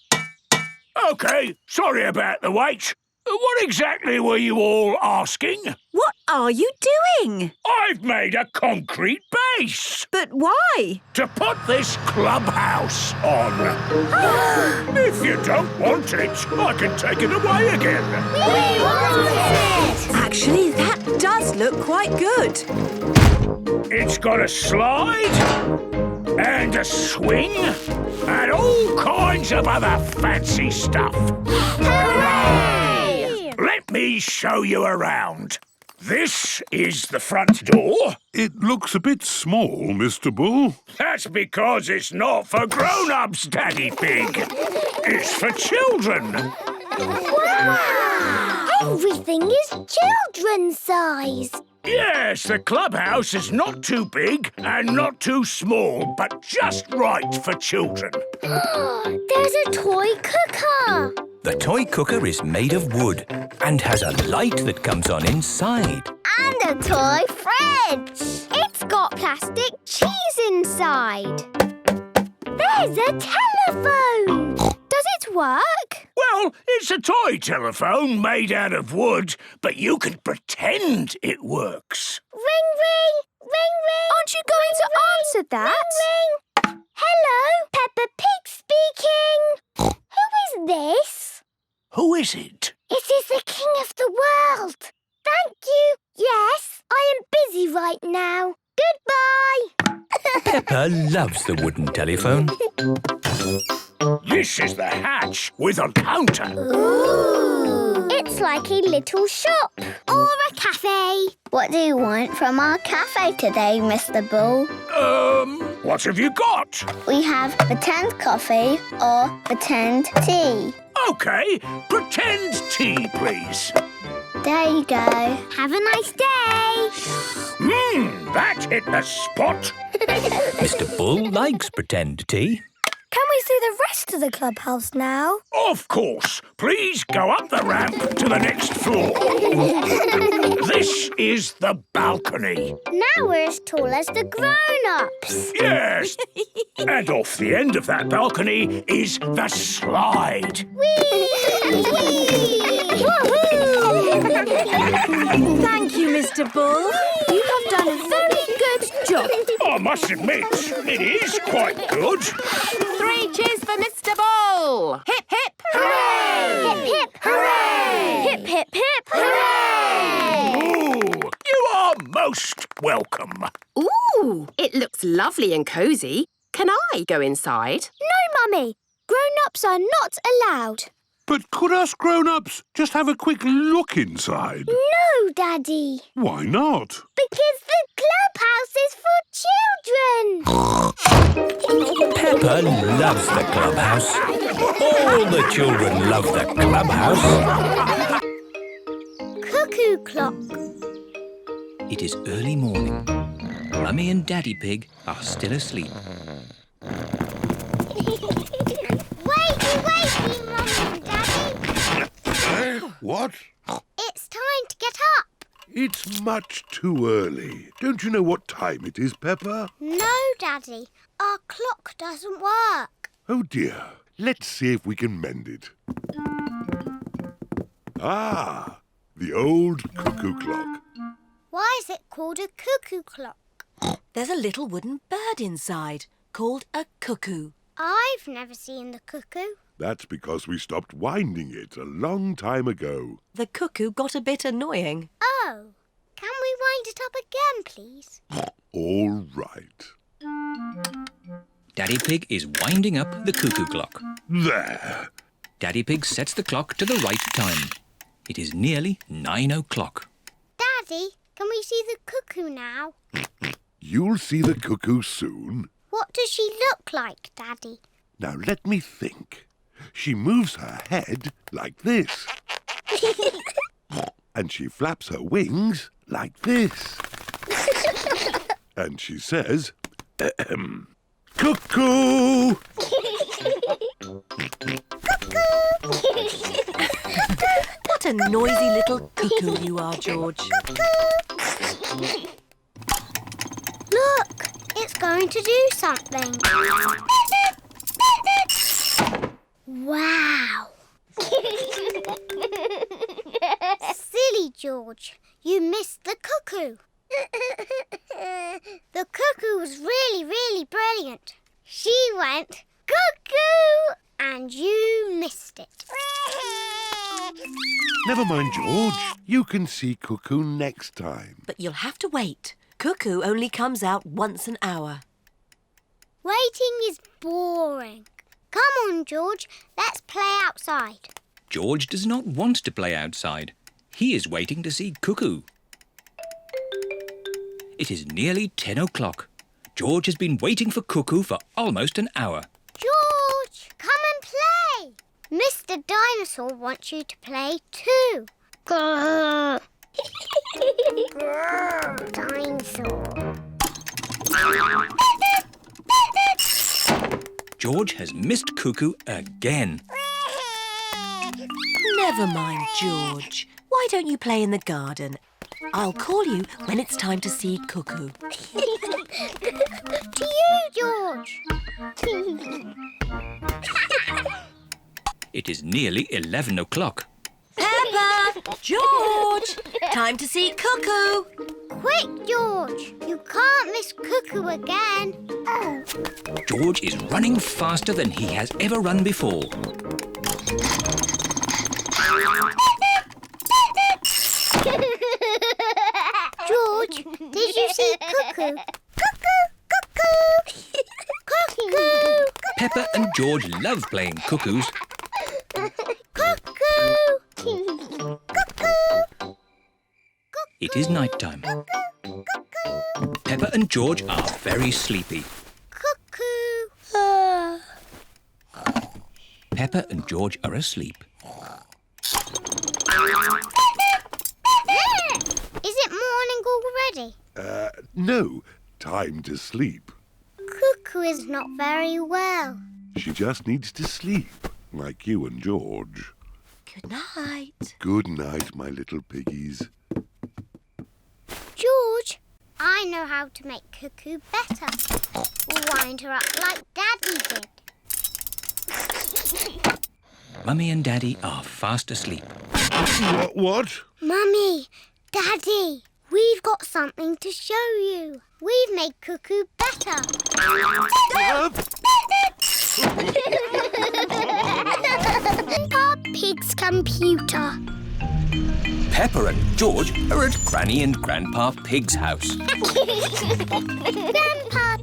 OK, sorry about the wait. What exactly were you all asking? What are you doing? I've made a concrete base But why? to put this clubhouse on. If you don't want it, I can take it away again. We want it! Actually, that does look quite good. It's got a slide and a swing and all kinds of other fancy stuff. Hooray! Let me show you around. This is the front door. It looks a bit small, Mr. Bull. That's because it's not for grown-ups, Daddy Pig. It's for children. Wow! Everything is children's size. Yes, the clubhouse is not too big and not too small, but just right for children. There's a toy cooker. The toy cooker is made of wood and has a light that comes on inside. And a toy fridge. It's got plastic cheese inside. There's a telephone. Does it work? Well, it's a toy telephone made out of wood, but you can pretend it works. Ring, ring, ring, ring. Aren't you going to answer that? Ring, ring. Hello, Peppa Pig speaking. Who is this? Who is it? It is the King of the World. Thank you. Yes, I am busy right now. Goodbye. Peppa loves the wooden telephone. This is the hatch with a counter. Ooh. It's like a little shop. Or a cafe. What do you want from our cafe today, Mr. Bull? What have you got? We have pretend coffee or pretend tea. OK, pretend tea, please. There you go. Have a nice day. That hit the spot. Mr. Bull likes pretend tea. Can we see the rest of the clubhouse now? Of course. Please go up the ramp to the next floor. This is the balcony. Now we're as tall as the grown-ups. Yes. And off the end of that balcony is the slide. Whee! Thank you, Mr. Bull. You have done a very good job. I must admit, it is quite good. 3 cheers for Mr. Bull! Hip, hip, Hooray! Hip, hip, hooray! Hip, hip, hip. Hooray! Ooh, you are most welcome. Ooh, it looks lovely and cosy. Can I go inside? No, Mummy. Grown-ups are not allowed. But could us grown-ups just have a quick look inside? No, Daddy. Why not? Because the clubhouse is for children. Peppa loves the clubhouse. All the children love the clubhouse. Cuckoo clock. It is early morning. Mummy and Daddy Pig are still asleep. Wakey, Mummy and Daddy. What? It's time to get up. It's much too early. Don't you know what time it is, Peppa? No, Daddy. Our clock doesn't work. Oh, dear. Let's see if we can mend it. Ah, the old cuckoo clock. Why is it called a cuckoo clock? There's a little wooden bird inside called a cuckoo. I've never seen the cuckoo. That's because we stopped winding it a long time ago. The cuckoo got a bit annoying. Oh, can we wind it up again, please? All right. Daddy Pig is winding up the cuckoo clock. There. Daddy Pig sets the clock to the right time. It is nearly 9 o'clock. Daddy, can we see the cuckoo now? You'll see the cuckoo soon. What does she look like, Daddy? Now let me think. She moves her head like this. And she flaps her wings like this. And she says, cuckoo! What a noisy little cuckoo you are, George. Look, it's going to do something. Wow. and you missed it. Never mind, George. You can see Cuckoo next time. But you'll have to wait. Cuckoo only comes out once an hour. Waiting is boring. Come on, George. Let's play outside. George does not want to play outside. He is waiting to see Cuckoo. It is nearly 10 o'clock. George has been waiting for Cuckoo for almost an hour. George, come and play. Mr. Dinosaur wants you to play too. Grrr. Grrr, dinosaur. George has missed Cuckoo again. Never mind, George. Why don't you play in the garden? I'll call you when it's time to see Cuckoo. To you, George. It is nearly 11 o'clock. Peppa! George! Time to see Cuckoo. Quick, George. You can't miss Cuckoo again. Oh. George is running faster than he has ever run before. George, did you see Cuckoo? Cuckoo! Cuckoo! Cuckoo! Peppa and George love playing cuckoos. Cuckoo! Cuckoo! It is night time. Peppa and George are very sleepy. Cuckoo! Peppa and George are asleep. Is it morning already? No. Time to sleep. Cuckoo is not very well. She just needs to sleep, like you and George. Good night. Good night, my little piggies. George, I know how to make Cuckoo better. Wind her up like Daddy did. Mummy and Daddy are fast asleep. What? Mummy, Daddy, we've got something to show you. We've made Cuckoo better. Our Pig's computer. Peppa and George are at Granny and Grandpa Pig's house. Grandpa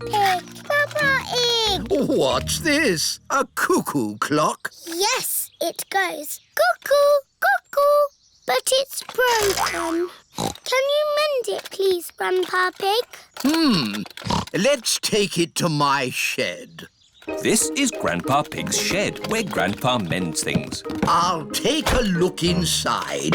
Pig, Grandpa Pig. What's this? A cuckoo clock? Yes, it goes cuckoo, cuckoo, but it's broken. Can you mend it, please, Grandpa Pig? Let's take it to my shed. This is Grandpa Pig's shed, where Grandpa mends things. I'll take a look inside.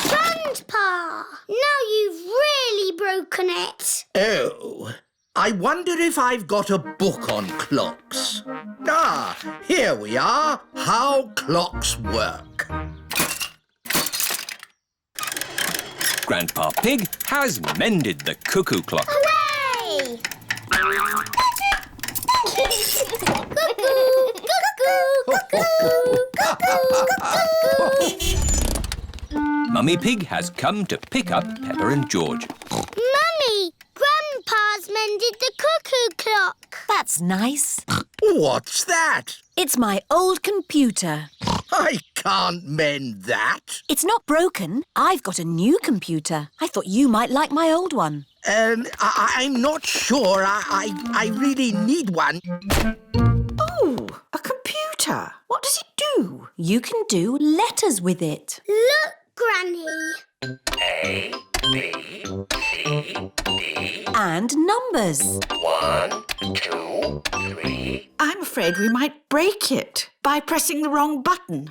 Grandpa, now you've really broken it. Oh, I wonder if I've got a book on clocks. Ah, here we are. How clocks work. Grandpa Pig has mended the cuckoo clock. Hooray! Mummy Pig has come to pick up Peppa and George. Mummy, Grandpa's mended the cuckoo clock. That's nice. What's that? It's my old computer. I can't mend that. It's not broken. I've got a new computer. I thought you might like my old one. I'm not sure. I really need one. Oh, a computer. What does it do? You can do letters with it. Look, Granny. A, B, C, D. And numbers. 1, 2, 3. I'm afraid we might break it by pressing the wrong button.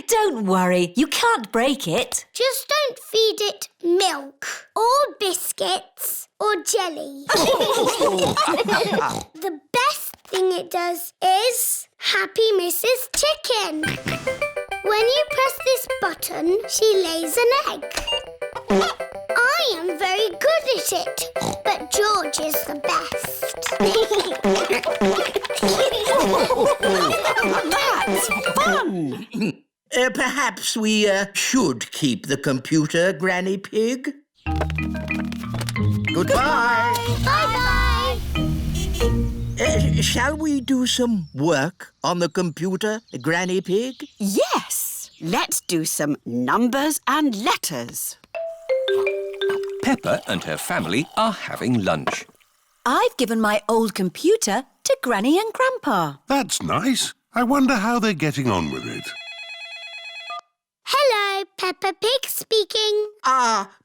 Don't worry, you can't break it. Just don't feed it milk or biscuits or jelly. The best thing it does is Happy Mrs. Chicken. When you press this button, she lays an egg. I am very good at it, but George is the best. That's fun! Perhaps we should keep the computer, Granny Pig. Goodbye. Bye-bye. Shall we do some work on the computer, Granny Pig? Yes, let's do some numbers and letters. Peppa and her family are having lunch. I've given my old computer to Granny and Grandpa. That's nice. I wonder how they're getting on with it. Hello, Peppa Pig speaking.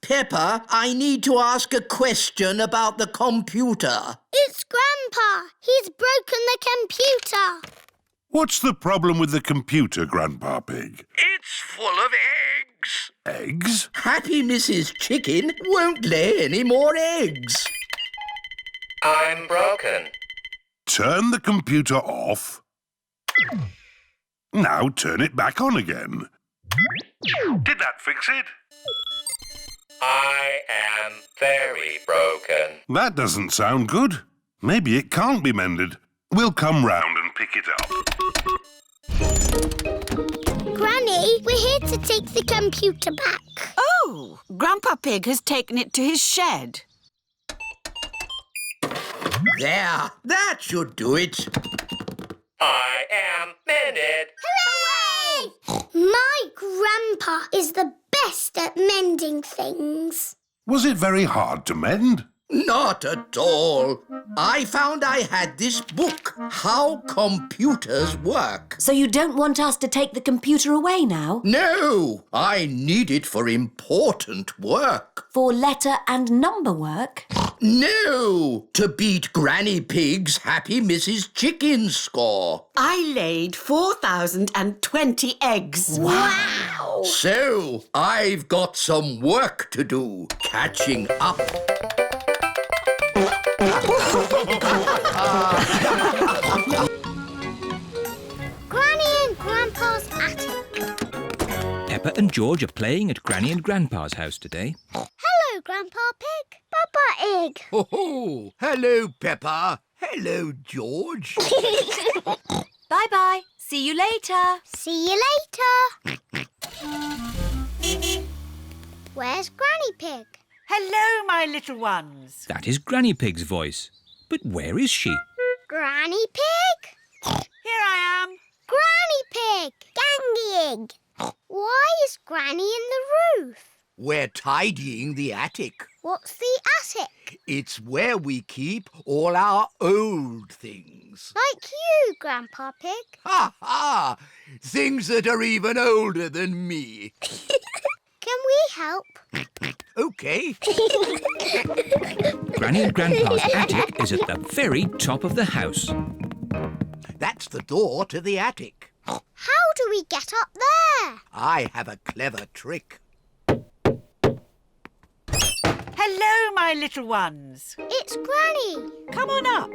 Peppa, I need to ask a question about the computer. It's Grandpa. He's broken the computer. What's the problem with the computer, Grandpa Pig? It's full of eggs. Eggs? Happy Mrs. Chicken won't lay any more eggs. I'm broken. Turn the computer off. Now turn it back on again. Did that fix it? I am very broken. That doesn't sound good. Maybe it can't be mended. We'll come round and pick it up. Granny, we're here to take the computer back. Oh, Grandpa Pig has taken it to his shed. There, that should do it. I am mended. Hooray! My grandpa is the best at mending things. Was it very hard to mend? Not at all. I found I had this book, How Computers Work. So you don't want us to take the computer away now? No, I need it for important work. For letter and number work? No, to beat Granny Pig's Happy Mrs. Chicken score. I laid 4,020 eggs. Wow! So, I've got some work to do, catching up. Granny and Grandpa's attic. Peppa and George are playing at Granny and Grandpa's house today. Hello, Grandpa Pig. Peppa Egg. Oh, hello, Peppa. Hello, George. Bye-bye. See you later. See you later. Where's Granny Pig? Hello, my little ones. That is Granny Pig's voice. But where is she? Granny Pig? Here I am. Granny Pig! Gangy Egg! Why is Granny in the roof? We're tidying the attic. What's the attic? It's where we keep all our old things. Like you, Grandpa Pig. Ha ha! Things that are even older than me. Can we help? OK. Granny and Grandpa's attic is at the very top of the house. That's the door to the attic. How do we get up there? I have a clever trick. Hello, my little ones. It's Granny. Come on up.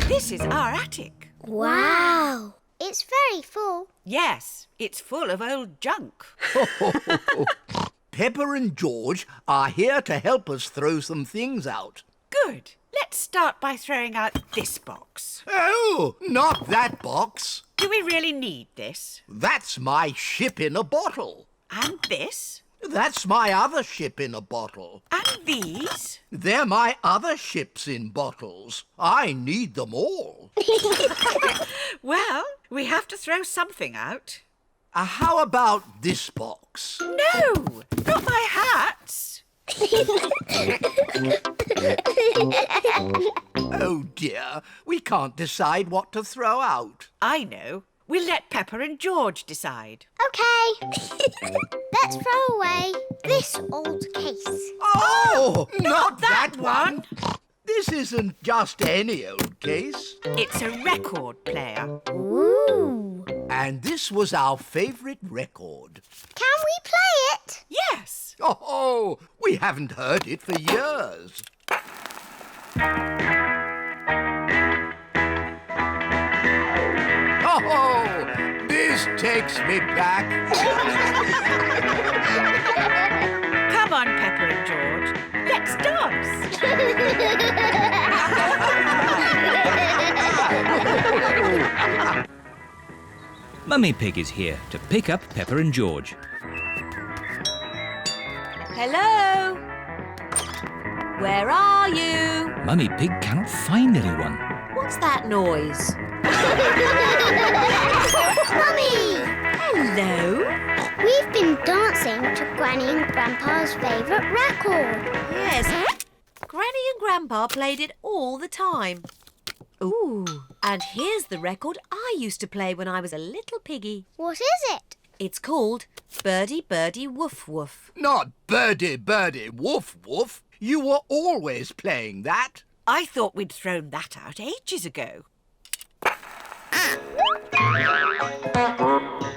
This is our attic. Wow. It's very full. Yes, it's full of old junk. Peppa and George are here to help us throw some things out. Good. Let's start by throwing out this box. Oh, not that box. Do we really need this? That's my ship in a bottle. And this? That's my other ship in a bottle. And these? They're my other ships in bottles. I need them all. Well, we have to throw something out. How about this box? No, not my hats. Oh dear, we can't decide what to throw out. I know. We'll let Peppa and George decide. OK. Let's throw away this old case. Oh, not that one. This isn't just any old case. It's a record player. Ooh. And this was our favourite record. Can we play it? Yes. Oh, we haven't heard it for years. Oh, this takes me back. Come on, Peppa and George. Let's dance. Mummy Pig is here to pick up Peppa and George. Hello. Where are you? Mummy Pig cannot find anyone. What's that noise? Mummy! Hello? We've been dancing to Granny and Grandpa's favourite record. Yes. Granny and Grandpa played it all the time. Ooh, and here's the record I used to play when I was a little piggy. What is it? It's called Birdie Birdie Woof Woof. Not Birdie Birdie Woof Woof. You were always playing that. I thought we'd thrown that out ages ago.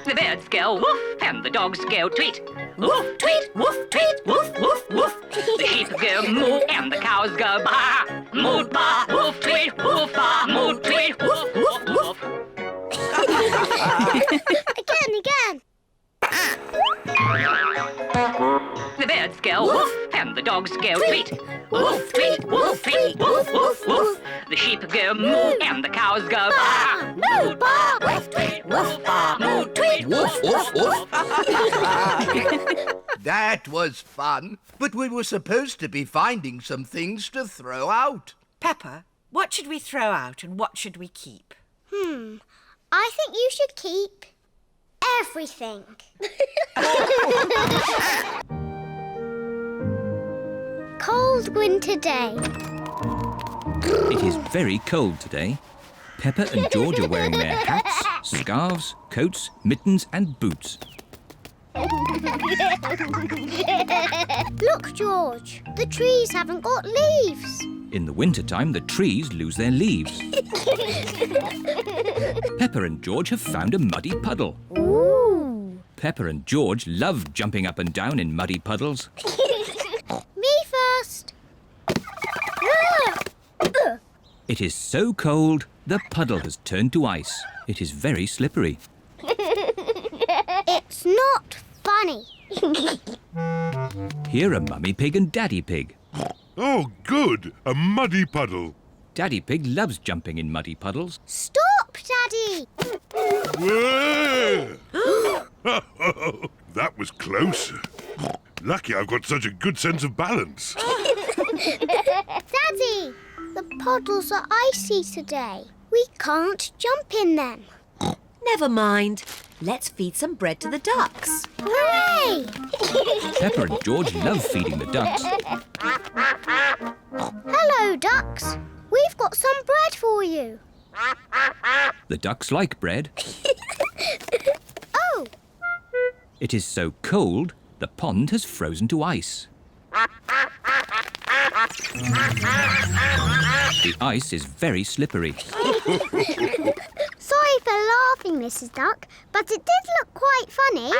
The birds go woof and the dogs go tweet. Woof, tweet, woof, tweet, woof, woof, woof. The sheep go moo and the cows go baa. Moo, baa, woof, tweet, woof, baa. Moo, tweet, woof, woof, woof. Again. The birds go woof and the dogs go tweet. Woof, tweet, woof, tweet, woof, woof, woof. The sheep go moo and the cows go baa. Moo, baa, woof, tweet, woof, baa. Moo, tweet, Woof, woof, woof. That was fun, but we were supposed to be finding some things to throw out. Peppa, what should we throw out and what should we keep? I think you should keep everything. Cold winter day. It is very cold today. Peppa and George are wearing their hats, scarves, coats, mittens and boots. Look, George, the trees haven't got leaves. In the wintertime, the trees lose their leaves. Peppa and George have found a muddy puddle. Ooh. Peppa and George love jumping up and down in muddy puddles. Me first. It is so cold, the puddle has turned to ice. It is very slippery. It's not funny. Here are Mummy Pig and Daddy Pig. Oh, good! A muddy puddle. Daddy Pig loves jumping in muddy puddles. Stop, Daddy. That was close. Lucky I've got such a good sense of balance. Daddy, the puddles are icy today. We can't jump in them. Never mind. Let's feed some bread to the ducks. Hooray! Peppa and George love feeding the ducks. Hello, ducks. We've got some bread for you. The ducks like bread. Oh! It is so cold, the pond has frozen to ice. The ice is very slippery. Sorry for laughing, Mrs. Duck, but it did look quite funny.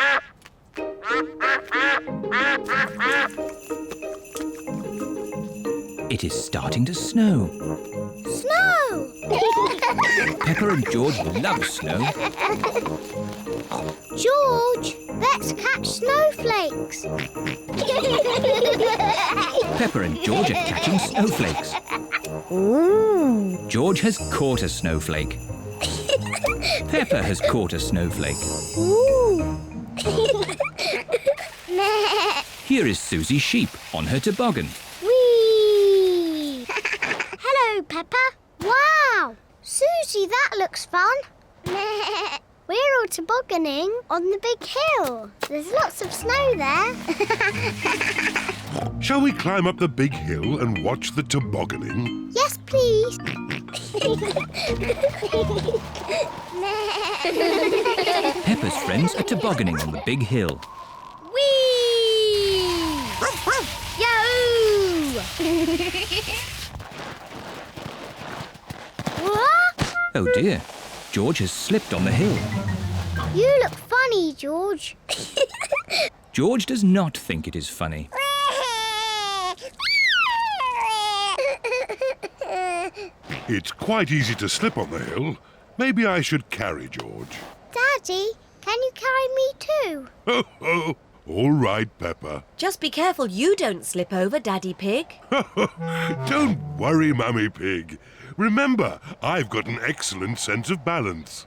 It is starting to snow. Snow! Peppa and George love snow. George, let's catch snowflakes. Peppa and George are catching snowflakes. Ooh. George has caught a snowflake. Peppa has caught a snowflake. Ooh. Here is Susie Sheep on her toboggan. Whee! Hello, Peppa. Wow! Susie, that looks fun. We're all tobogganing on the big hill. There's lots of snow there. Shall we climb up the big hill and watch the tobogganing? Yes, please. Peppa's friends are tobogganing on the big hill. Whee! Yahoo! What? Oh dear, George has slipped on the hill. You look funny, George. George does not think it is funny. It's quite easy to slip on the hill. Maybe I should carry George. Daddy, can you carry me too? Ho, ho. All right, Peppa. Just be careful you don't slip over, Daddy Pig. Don't worry, Mummy Pig. Remember, I've got an excellent sense of balance.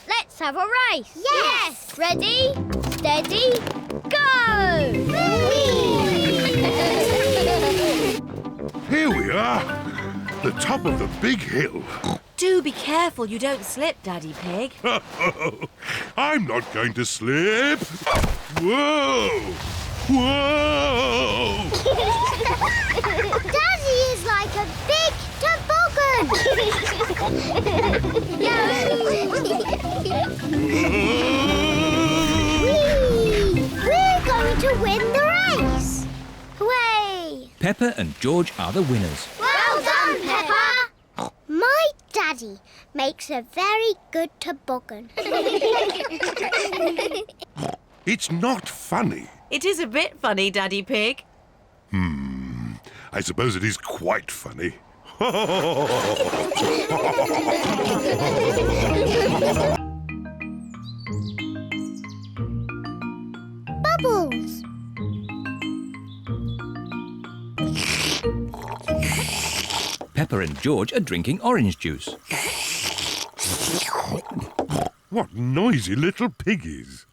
Let's Let's have a race. Yes! Ready, steady, go! Here we are, the top of the big hill. Do be careful you don't slip, Daddy Pig. I'm not going to slip. Whoa! Whoa! Daddy is like a big toboggan. We're going to win the race. Hooray! Peppa and George are the winners. Well done, Peppa. My daddy makes a very good toboggan. It's not funny. It is a bit funny, Daddy Pig. I suppose it is quite funny. Bubbles. Peppa and George are drinking orange juice. What noisy little piggies.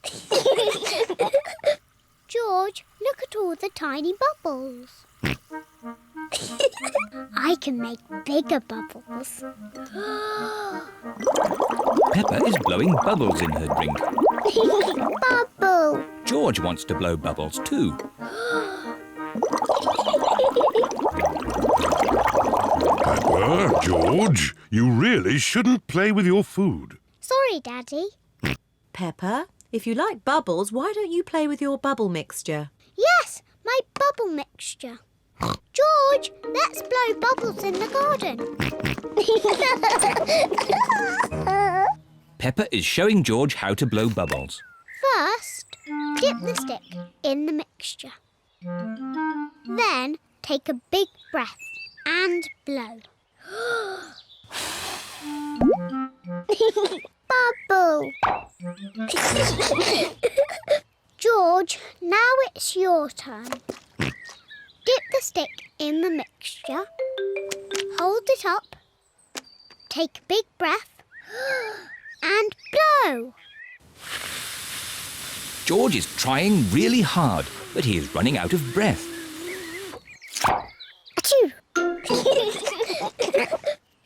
George, look at all the tiny bubbles. I can make bigger bubbles. Peppa is blowing bubbles in her drink. Bubble. George wants to blow bubbles too. Peppa, George, you really shouldn't play with your food. Sorry, Daddy. Peppa, if you like bubbles, why don't you play with your bubble mixture? Yes, my bubble mixture. George, let's blow bubbles in the garden. Peppa is showing George how to blow bubbles. First, dip the stick in the mixture. Then take a big breath and blow. Bubble. George, now it's your turn. Dip the stick in the mixture. Hold it up. Take a big breath and blow. George is trying really hard, but he is running out of breath. Achoo!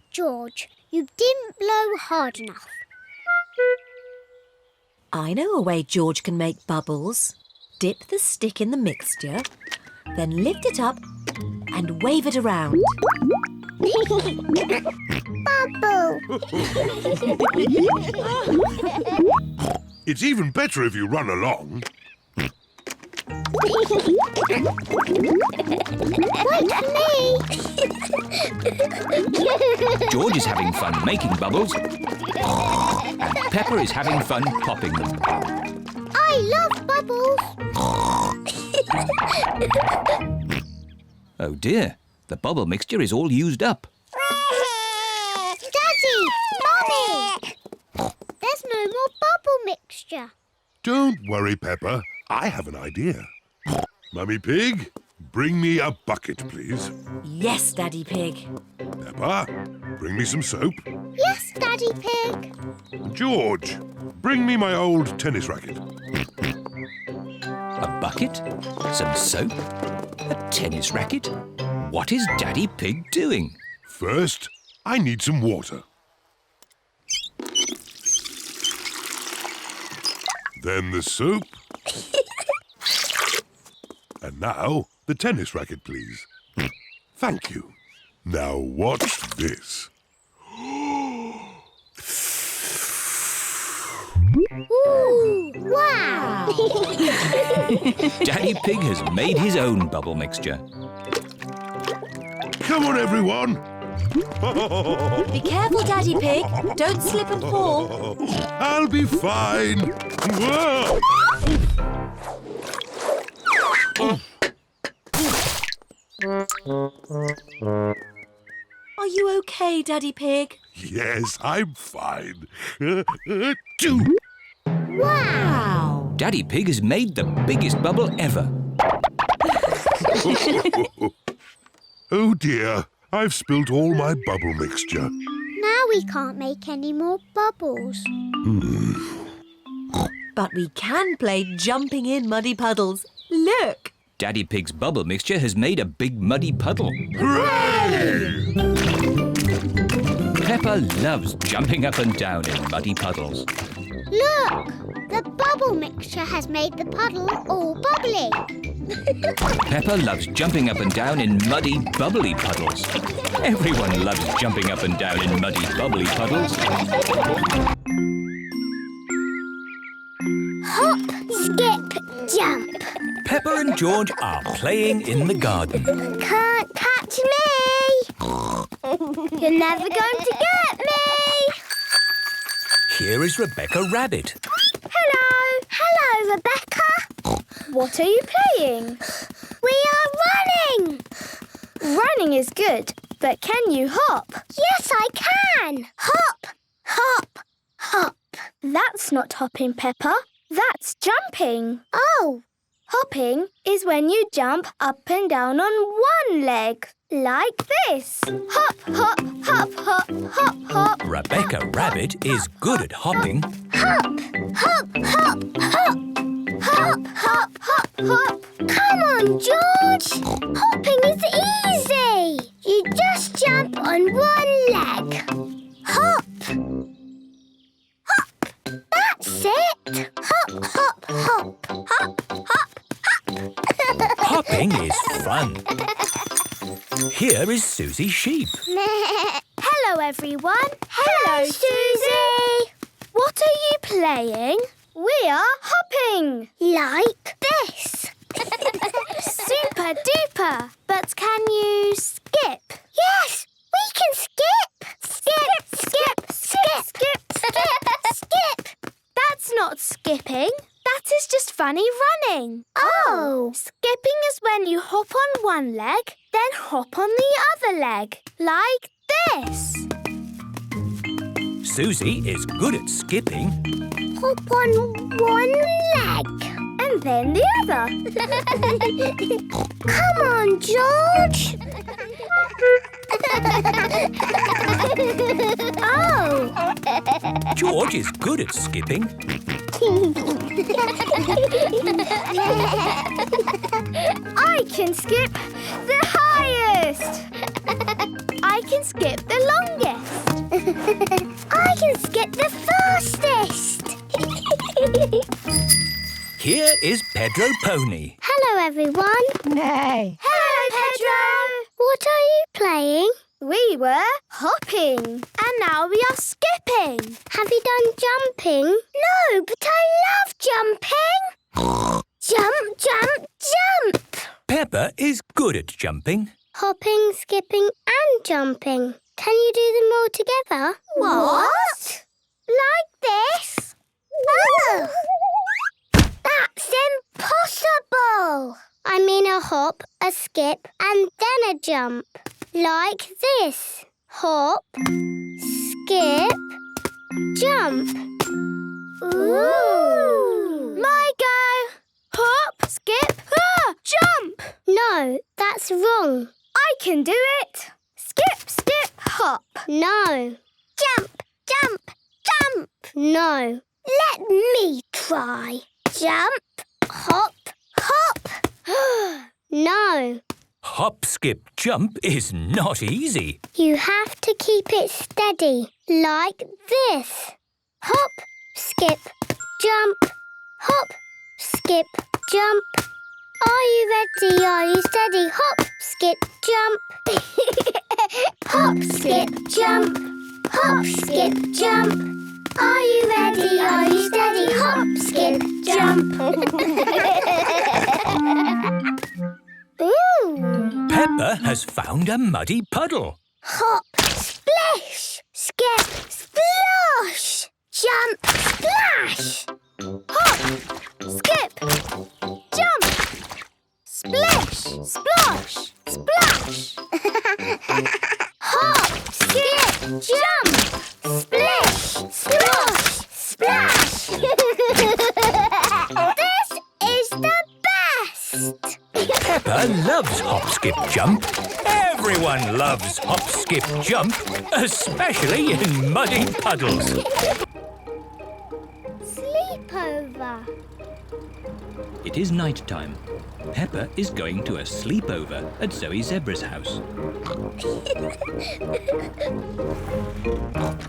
George, you didn't blow hard enough. I know a way George can make bubbles. Dip the stick in the mixture, then lift it up and wave it around. Bubble! It's even better if you run along. Wait for me! George is having fun making bubbles, and Peppa is having fun popping them. I love bubbles! Oh dear, the bubble mixture is all used up. Daddy! Mummy! There's no more bubble mixture. Don't worry, Peppa. I have an idea. Mummy Pig, bring me a bucket, please. Yes, Daddy Pig. Peppa, bring me some soap. Yes, Daddy Pig. George, bring me my old tennis racket. A bucket? Some soap? A tennis racket? What is Daddy Pig doing? First, I need some water. Then the soap. And now, the tennis racket, please. Thank you. Now watch this. Ooh, wow! Daddy Pig has made his own bubble mixture. Come on, everyone. Be careful, Daddy Pig. Don't slip and fall. I'll be fine. Whoa! Are you okay, Daddy Pig? Yes, I'm fine. Wow! Daddy Pig has made the biggest bubble ever. Oh dear, I've spilt all my bubble mixture. Now we can't make any more bubbles. But we can play jumping in muddy puddles. Look! Daddy Pig's bubble mixture has made a big muddy puddle. Hooray! Peppa loves jumping up and down in muddy puddles. Look! The bubble mixture has made the puddle all bubbly. Peppa loves jumping up and down in muddy, bubbly puddles. Everyone loves jumping up and down in muddy, bubbly puddles. Hop, skip, jump. Peppa and George are playing in the garden. Can't catch me. You're never going to get me. Here is Rebecca Rabbit. Hello. Hello, Rebecca. What are you playing? We are running. Running is good, but can you hop? Yes, I can. Hop, hop, hop. That's not hopping, Peppa. That's jumping. Oh. Hopping is when you jump up and down on one leg, like this. Hop, hop, hop, hop, hop, hop. Rebecca Rabbit is good at hopping. Hop, hop, hop, hop. Hop, hop, hop, hop. Come on, George. Hopping is easy. You just jump on one leg. Hop. Hop. That's it. Hop, hop, hop. Hop, hop, hop. Hopping is fun. Here is Susie Sheep. Hello, everyone. Hello, Susie. What are you playing? We are hopping. Like this. Super duper. But can you skip? Yes, we can skip. Skip, skip, skip, skip, skip, skip. That's not skipping. That is just funny running. Oh. Skipping is when you hop on one leg, then hop on the other leg. Like this. Susie is good at skipping. Hop on one leg. And then the other. Come on, George. Oh. George is good at skipping. I can skip the highest. I can skip the longest. I can skip the fastest. Here is Pedro Pony. Hello, everyone. Nay. Hello, Pedro. What are you playing? We were hopping, and now we are skipping. Have you done jumping? No, but I love jumping. Jump, jump, jump. Peppa is good at jumping. Hopping, skipping and jumping. Can you do them all together? What? Like this? Oh! That's impossible! I mean a hop, a skip and then a jump. Like this. Hop, skip, jump. Ooh! My go! Hop, skip, jump! No, that's wrong. I can do it. Skip, skip, hop. No. Jump, jump, jump. No. Let me try. Jump, hop, hop. No. Hop, skip, jump is not easy. You have to keep it steady, like this. Hop, skip, jump. Hop, skip, jump. Are you ready? Are you steady? Hop, skip, jump. Hop, skip, jump. Hop, skip, jump. Are you ready? Are you steady? Hop, skip, jump. Ooh. Peppa has found a muddy puddle. Hop, splish. Skip, splosh. Jump, splash. Hop, skip, jump. Splish, splosh, splash. Hop, skip, jump. Splish, splosh, splash. This is the best. Peppa loves hop, skip, jump. Everyone loves hop, skip, jump, especially in muddy puddles. Sleepover. It is night time. Peppa is going to a sleepover at Zoe Zebra's house.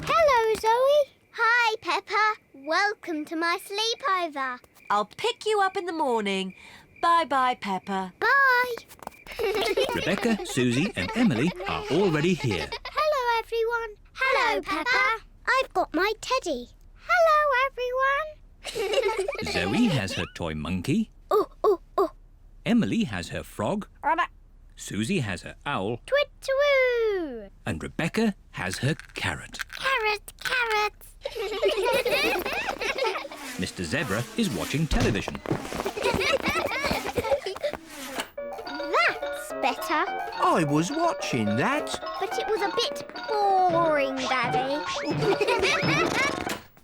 Hello, Zoe. Hi, Peppa. Welcome to my sleepover. I'll pick you up in the morning. Bye-bye, Peppa. Bye. Rebecca, Susie and Emily are already here. Hello, everyone. Hello, Peppa. I've got my teddy. Hello, everyone. Zoe has her toy monkey. Oh. Emily has her frog. Susie has her owl. Twit-twoo. And Rebecca has her carrot. Carrot. Mr. Zebra is watching television. That's better. I was watching that. But it was a bit boring, Daddy.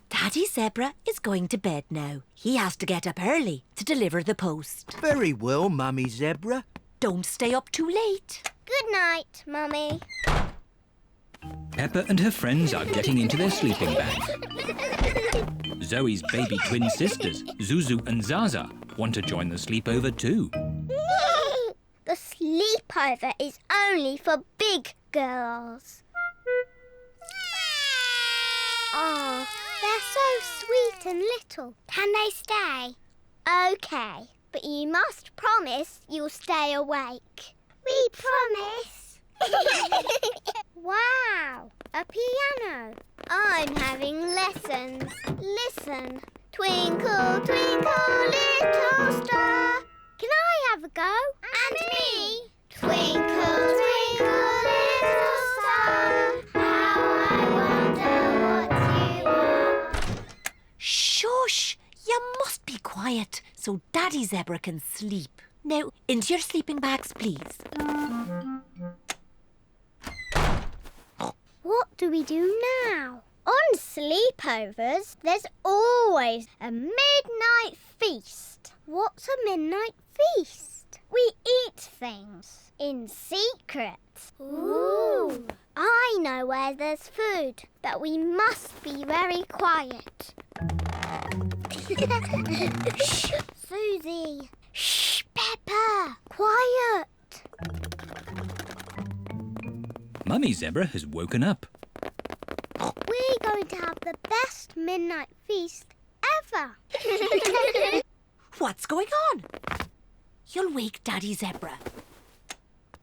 Daddy Zebra is going to bed now. He has to get up early to deliver the post. Very well, Mummy Zebra. Don't stay up too late. Good night, Mummy. Peppa and her friends are getting into their sleeping bags. Zoe's baby twin sisters, Zuzu and Zaza, want to join the sleepover too. The sleepover is only for big girls. Oh, they're so sweet and little. Can they stay? OK, but you must promise you'll stay awake. We promise. Wow, a piano. I'm having lessons. Listen. Twinkle, twinkle, little star. Can I have a go? And me. Twinkle, twinkle, little star. How I wonder what you are. Shush! You must be quiet so Daddy Zebra can sleep. Now, into your sleeping bags, please. What do we do now? On sleepovers, there's always a midnight feast. What's a midnight feast? We eat things in secret. Ooh! I know where there's food, but we must be very quiet. Shh, Susie. Shh, Peppa. Quiet. Mummy Zebra has woken up. We're going to have the best midnight feast ever. What's going on? You'll wake Daddy Zebra.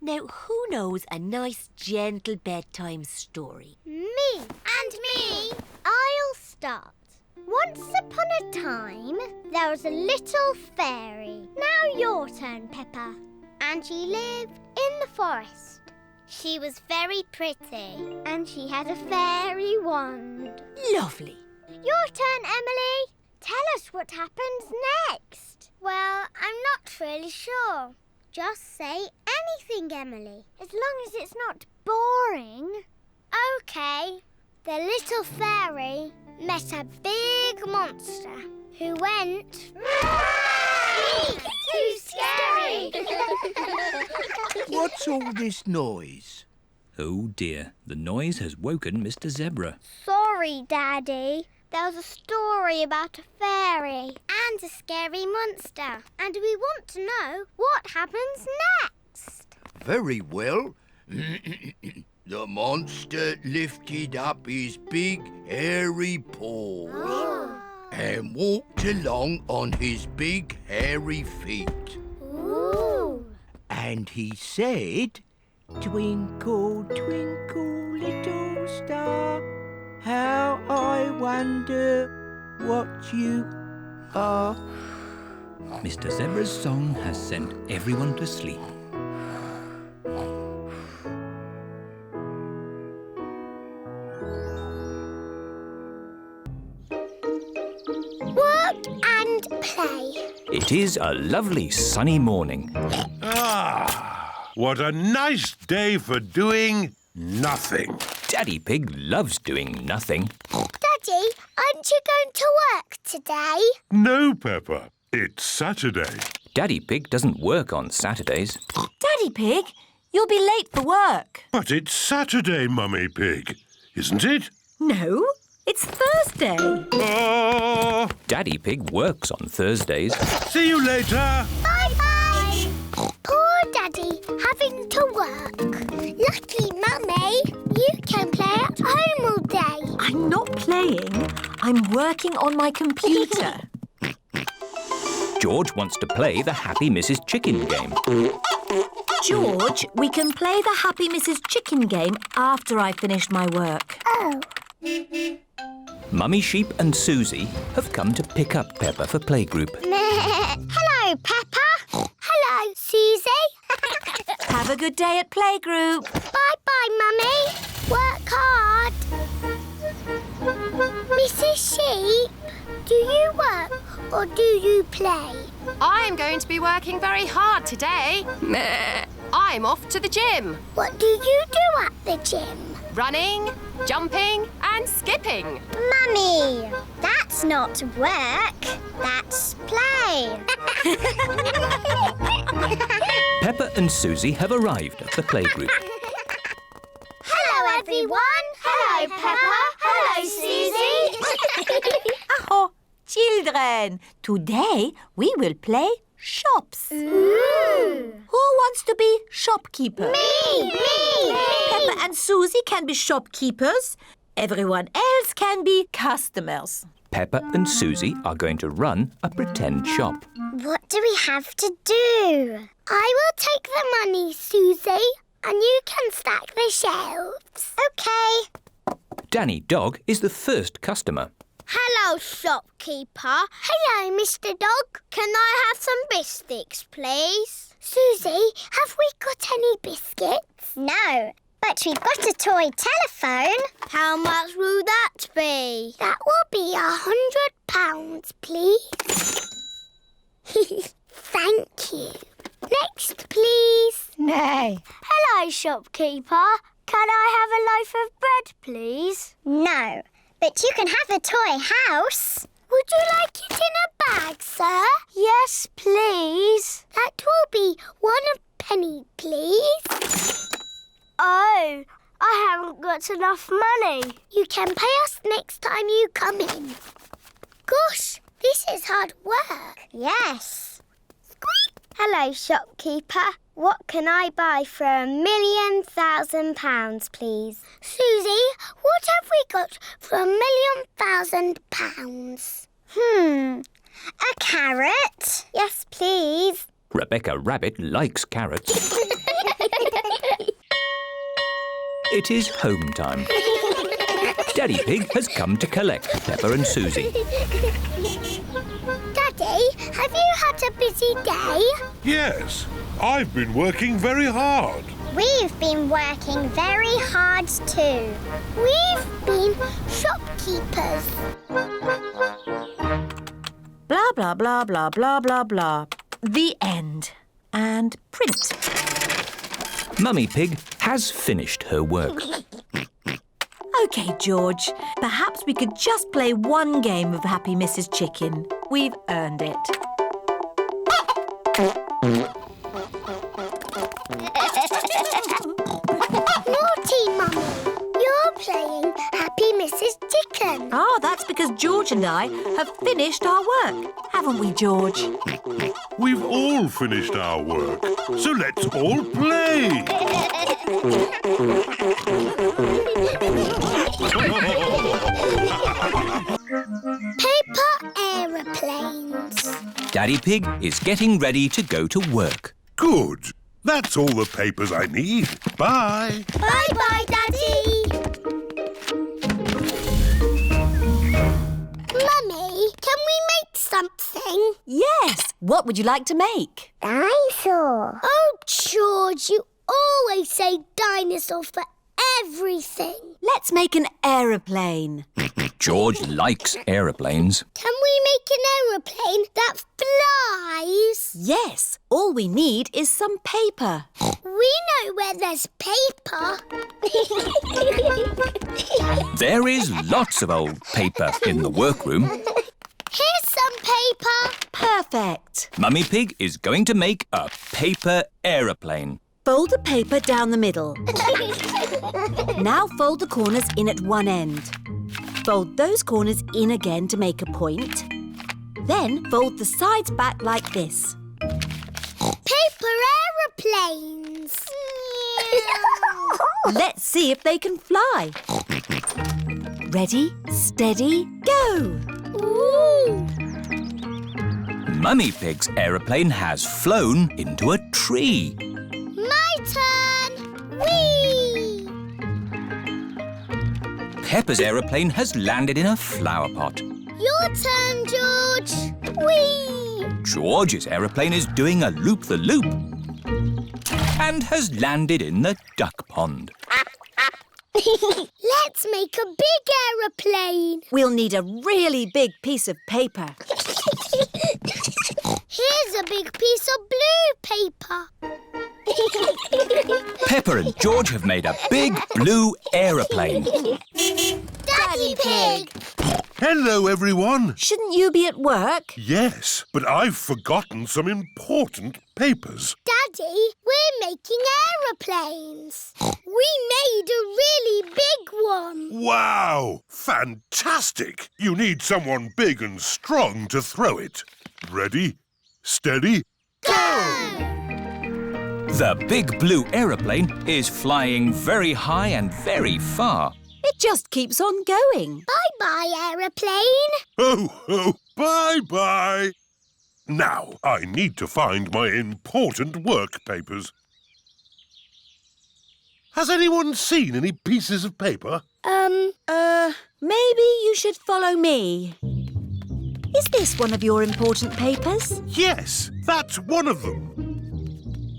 Now, who knows a nice, gentle bedtime story? Me. And me. I'll start. Once upon a time, there was a little fairy. Now your turn, Peppa. And she lived in the forest. She was very pretty, and she had a fairy wand. Lovely. Your turn, Emily. Tell us what happens next. Well, I'm not really sure. Just say anything, Emily, as long as it's not boring. OK. The little fairy met a big monster who went... Too scary! What's all this noise? Oh dear, the noise has woken Mr. Zebra. Sorry, Daddy. There was a story about a fairy and a scary monster. And we want to know what happens next. Very well. The monster lifted up his big, hairy paws and walked along on his big, hairy feet. Ooh. And he said, "Twinkle, twinkle, little star, how I wonder what you are." Mr. Zebra's song has sent everyone to sleep. Work and play. It is a lovely sunny morning. Ah, what a nice day for doing nothing. Daddy Pig loves doing nothing. Daddy, aren't you going to work today? No, Peppa. It's Saturday. Daddy Pig doesn't work on Saturdays. Daddy Pig, You'll be late for work. But it's Saturday, Mummy Pig, isn't it? No, it's Thursday. Oh! Daddy Pig works on Thursdays. See you later. Bye-bye. Poor Daddy, having to work. Lucky Mummy, you can play at home all day. I'm not playing. I'm working on my computer. George wants to play the Happy Mrs. Chicken game. George, we can play the Happy Mrs. Chicken game after I finish my work. Oh. Mummy Sheep and Susie have come to pick up Peppa for playgroup. Hello, Peppa. Hello, Susie. Have a good day at playgroup. Bye-bye, Mummy. Work hard. Mrs. Sheep, do you work or do you play? I'm going to be working very hard today. I'm off to the gym. What do you do at the gym? Running, jumping and skipping. Mummy, that's not work. That's play. Peppa and Susie have arrived at the playgroup. Hello, everyone. Hello, Peppa. Hello, Susie. Oh, children, today we will play shops. Ooh. Who wants to be shopkeeper? Me! Peppa and Susie can be shopkeepers. Everyone else can be customers. Peppa and Susie are going to run a pretend shop. What do we have to do? I will take the money, Susie, and you can stack the shelves. OK. Danny Dog is the first customer. Hello, shopkeeper. Hello, Mr. Dog. Can I have some biscuits, please? Susie, have we got any biscuits? No, but we've got a toy telephone. How much will that be? That will be £100, please. Thank you. Next, please. No. Hello, shopkeeper. Can I have a loaf of bread, please? No, but you can have a toy house. Would you like it in a bag, sir? Yes, please. That will be £1, please. Oh, I haven't got enough money. You can pay us next time you come in. Gosh, this is hard work. Yes. Squeak. Hello, shopkeeper. What can I buy for £1,000,000, please? Susie, what have we got for £1,000,000? A carrot? Yes, please. Rebecca Rabbit likes carrots. It is home time. Daddy Pig has come to collect Peppa and Susie. Daddy, have you had a busy day? Yes, I've been working very hard. We've been working very hard too. We've been shopkeepers. Blah, blah, blah, blah, blah, blah, blah. The end. And print. Mummy Pig has finished her work. OK, George. Perhaps we could just play one game of Happy Mrs. Chicken. We've earned it. Naughty, Mummy. You're playing Happy Mrs. Chicken. Ah, that's because George and I have finished our work. Haven't we, George? We've all finished our work, so let's all play. Paper aeroplanes. Daddy Pig is getting ready to go to work. Good. That's all the papers I need. Bye. Bye-bye, Daddy. Mummy, can we make something? Yes. What would you like to make? Dinosaur. Oh, George, you always say dinosaur for everything. Let's make an aeroplane. George likes aeroplanes. Can we make an aeroplane that flies? Yes. All we need is some paper. We know where there's paper. There is lots of old paper in the workroom. Here's some paper. Perfect. Mummy Pig is going to make a paper aeroplane. Fold the paper down the middle. Now fold the corners in at one end. Fold those corners in again to make a point. Then fold the sides back like this. Paper aeroplanes. Let's see if they can fly. Ready, steady, go! Ooh. Mummy Pig's aeroplane has flown into a tree. My turn. Whee! Peppa's aeroplane has landed in a flower pot. Your turn, George. Whee! George's aeroplane is doing a loop-the-loop and has landed in the duck pond. Let's make a big aeroplane. We'll need a really big piece of paper. Here's a big piece of blue paper. Peppa and George have made a big blue aeroplane. Daddy Pig! Hello, everyone. Shouldn't you be at work? Yes, but I've forgotten some important papers. Daddy, we're making aeroplanes. We made a really big one. Wow! Fantastic! You need someone big and strong to throw it. Ready, steady, go! The big blue aeroplane is flying very high and very far. It just keeps on going. Bye-bye, aeroplane. Ho, ho, bye-bye. Now, I need to find my important work papers. Has anyone seen any pieces of paper? Maybe you should follow me. Is this one of your important papers? Yes, that's one of them.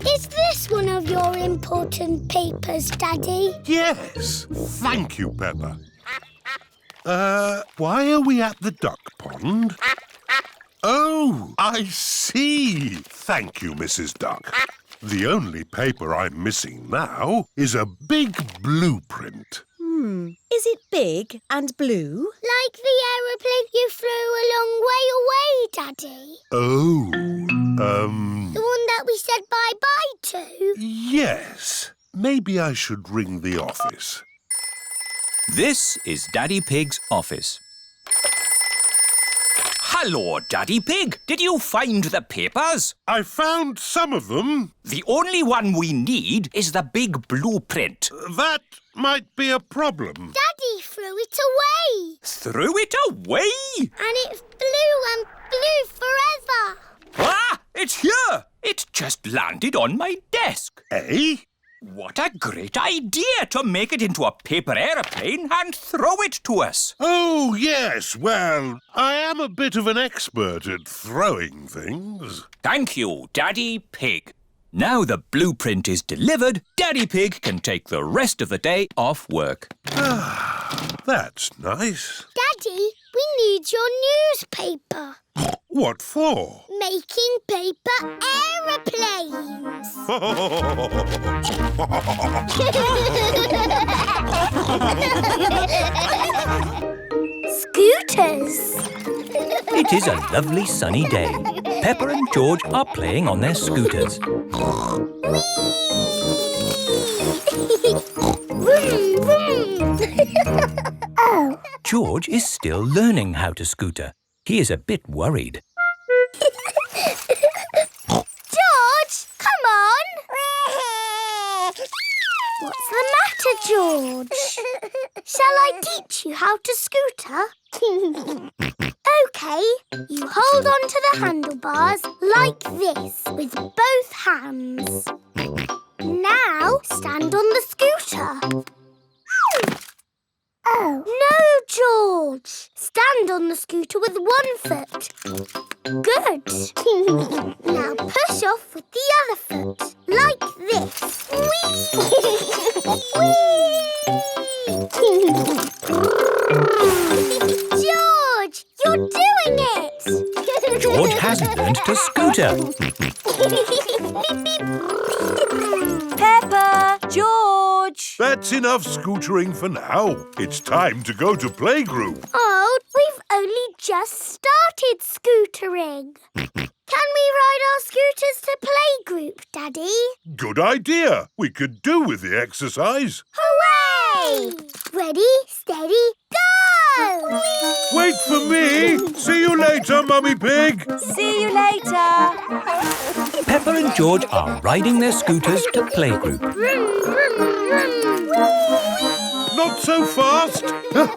Is this one of your important papers, Daddy? Yes. Thank you, Peppa. Why are we at the duck pond? Oh, I see. Thank you, Mrs. Duck. The only paper I'm missing now is a big blueprint. Is it big and blue? Like the aeroplane you flew a long way away, Daddy. Oh, The one that we said bye-bye to. yes. Maybe I should ring the office. This is Daddy Pig's office. Hello, Daddy Pig. Did you find the papers? I found some of them. The only one we need is the big blueprint. That might be a problem. Daddy threw it away. Threw it away? And it flew and flew forever. Ah! It's here! It just landed on my desk. Eh? What a great idea to make it into a paper aeroplane and throw it to us. Oh, yes. Well, I am a bit of an expert at throwing things. Thank you, Daddy Pig. Now the blueprint is delivered, Daddy Pig can take the rest of the day off work. That's nice. Daddy, we need your newspaper. What for? Making paper aeroplanes. Scooters. It is a lovely sunny day. Peppa and George are playing on their scooters. Vroom, vroom. Oh. George is still learning how to scooter. He is a bit worried. George, come on. What's the matter, George? Shall I teach you how to scooter? OK, you hold on to the handlebars like this with both hands. Now stand on the scooter. Oh. No, George. Stand on the scooter with one foot. Good. Now push off with the other foot, like this. Whee! George, you're doing it! George has learned to scooter. Peppa! George! That's enough scootering for now. It's time to go to playgroup. Oh, Gerald, we've only just started scootering. Can we ride our scooters to playgroup, Daddy? Good idea. We could do with the exercise. Hooray! Ready, steady, go! Wait for me. See you later, Mummy Pig. See you later. Peppa and George are riding their scooters to playgroup. Vroom, vroom, vroom. Not so fast. Come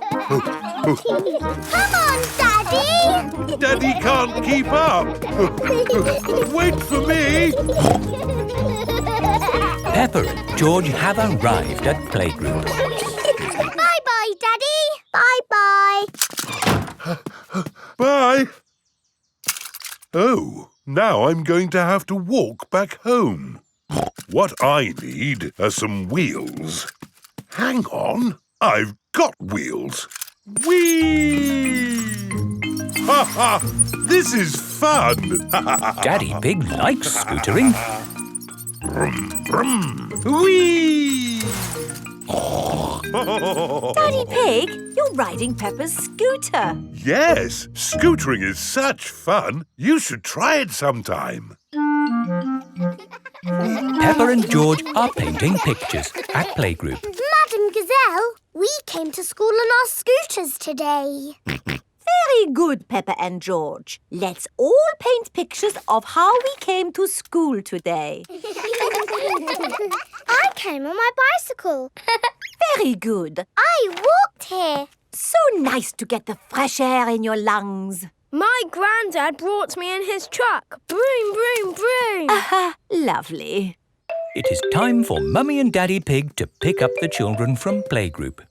on, Daddy! Daddy can't keep up. Wait for me. Peppa and George have arrived at playgroup. Bye-bye, Daddy. Bye-bye. Bye. Oh, now I'm going to have to walk back home. What I need are some wheels. Hang on, I've got wheels. Whee! Ha ha! This is fun! Daddy Pig likes scootering. Brum, brum. Whee! Daddy Pig, you're riding Peppa's scooter. Yes, scootering is such fun. You should try it sometime. Peppa and George are painting pictures at playgroup. Madam Gazelle, we came to school on our scooters today. Very good, Peppa and George. Let's all paint pictures of how we came to school today. I came on my bicycle. Very good. I walked here. So nice to get the fresh air in your lungs. My granddad brought me in his truck. Broom, broom, broom. Aha, lovely. It is time for Mummy and Daddy Pig to pick up the children from playgroup.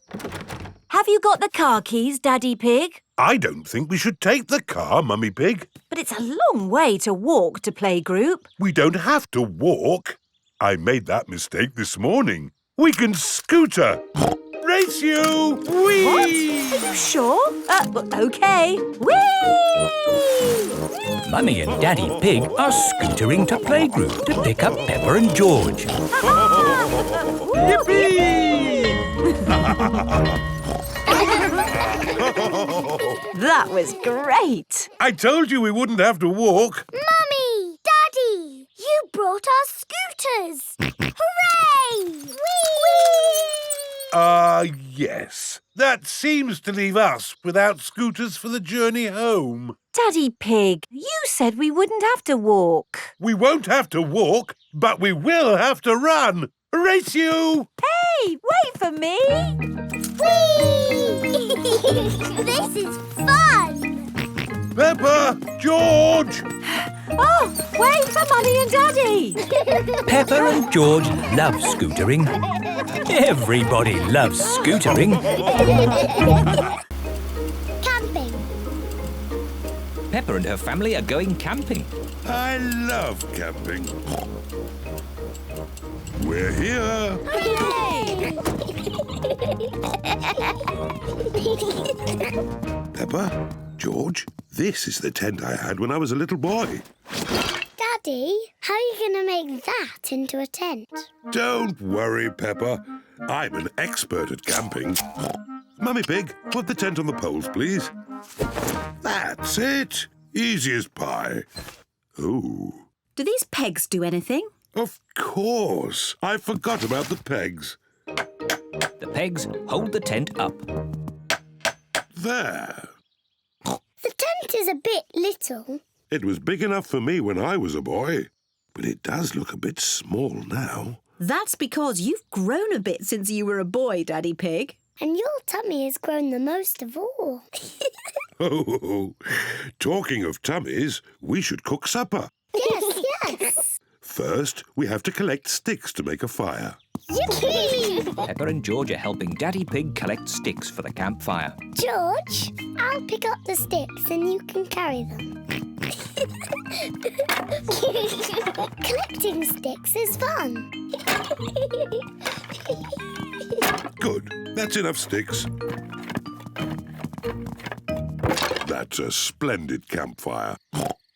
Have you got the car keys, Daddy Pig? I don't think we should take the car, Mummy Pig. But it's a long way to walk to playgroup. We don't have to walk. I made that mistake this morning. We can scooter. Race you! Whee! What? Are you sure? OK. Whee! Mummy and Daddy Pig are scootering to playgroup to pick up Peppa and George. Yippee! That was great. I told you we wouldn't have to walk. Mummy! Daddy! You brought our scooters! Hooray! Whee! Yes. That seems to leave us without scooters for the journey home. Daddy Pig, you said we wouldn't have to walk. We won't have to walk, but we will have to run. Race you! Hey, wait for me. Whee! This is fun! Peppa! George! Oh, wait for Mummy and Daddy. Peppa and George love scootering. Everybody loves scootering. Camping. Peppa and her family are going camping. I love camping. We're here. Peppa, George, this is the tent I had when I was a little boy. Daddy, how are you going to make that into a tent? Don't worry, Peppa. I'm an expert at camping. Mummy Pig, put the tent on the poles, please. That's it. Easy as pie. Oh. Do these pegs do anything? Of course. I forgot about the pegs. The pegs hold the tent up. There. The tent is a bit little. It was big enough for me when I was a boy, but it does look a bit small now. That's because you've grown a bit since you were a boy, Daddy Pig. And your tummy has grown the most of all. Oh, talking of tummies, we should cook supper. Yes. First, we have to collect sticks to make a fire. Yippee! Peppa and George are helping Daddy Pig collect sticks for the campfire. George, I'll pick up the sticks and you can carry them. Collecting sticks is fun. Good. That's enough sticks. That's a splendid campfire.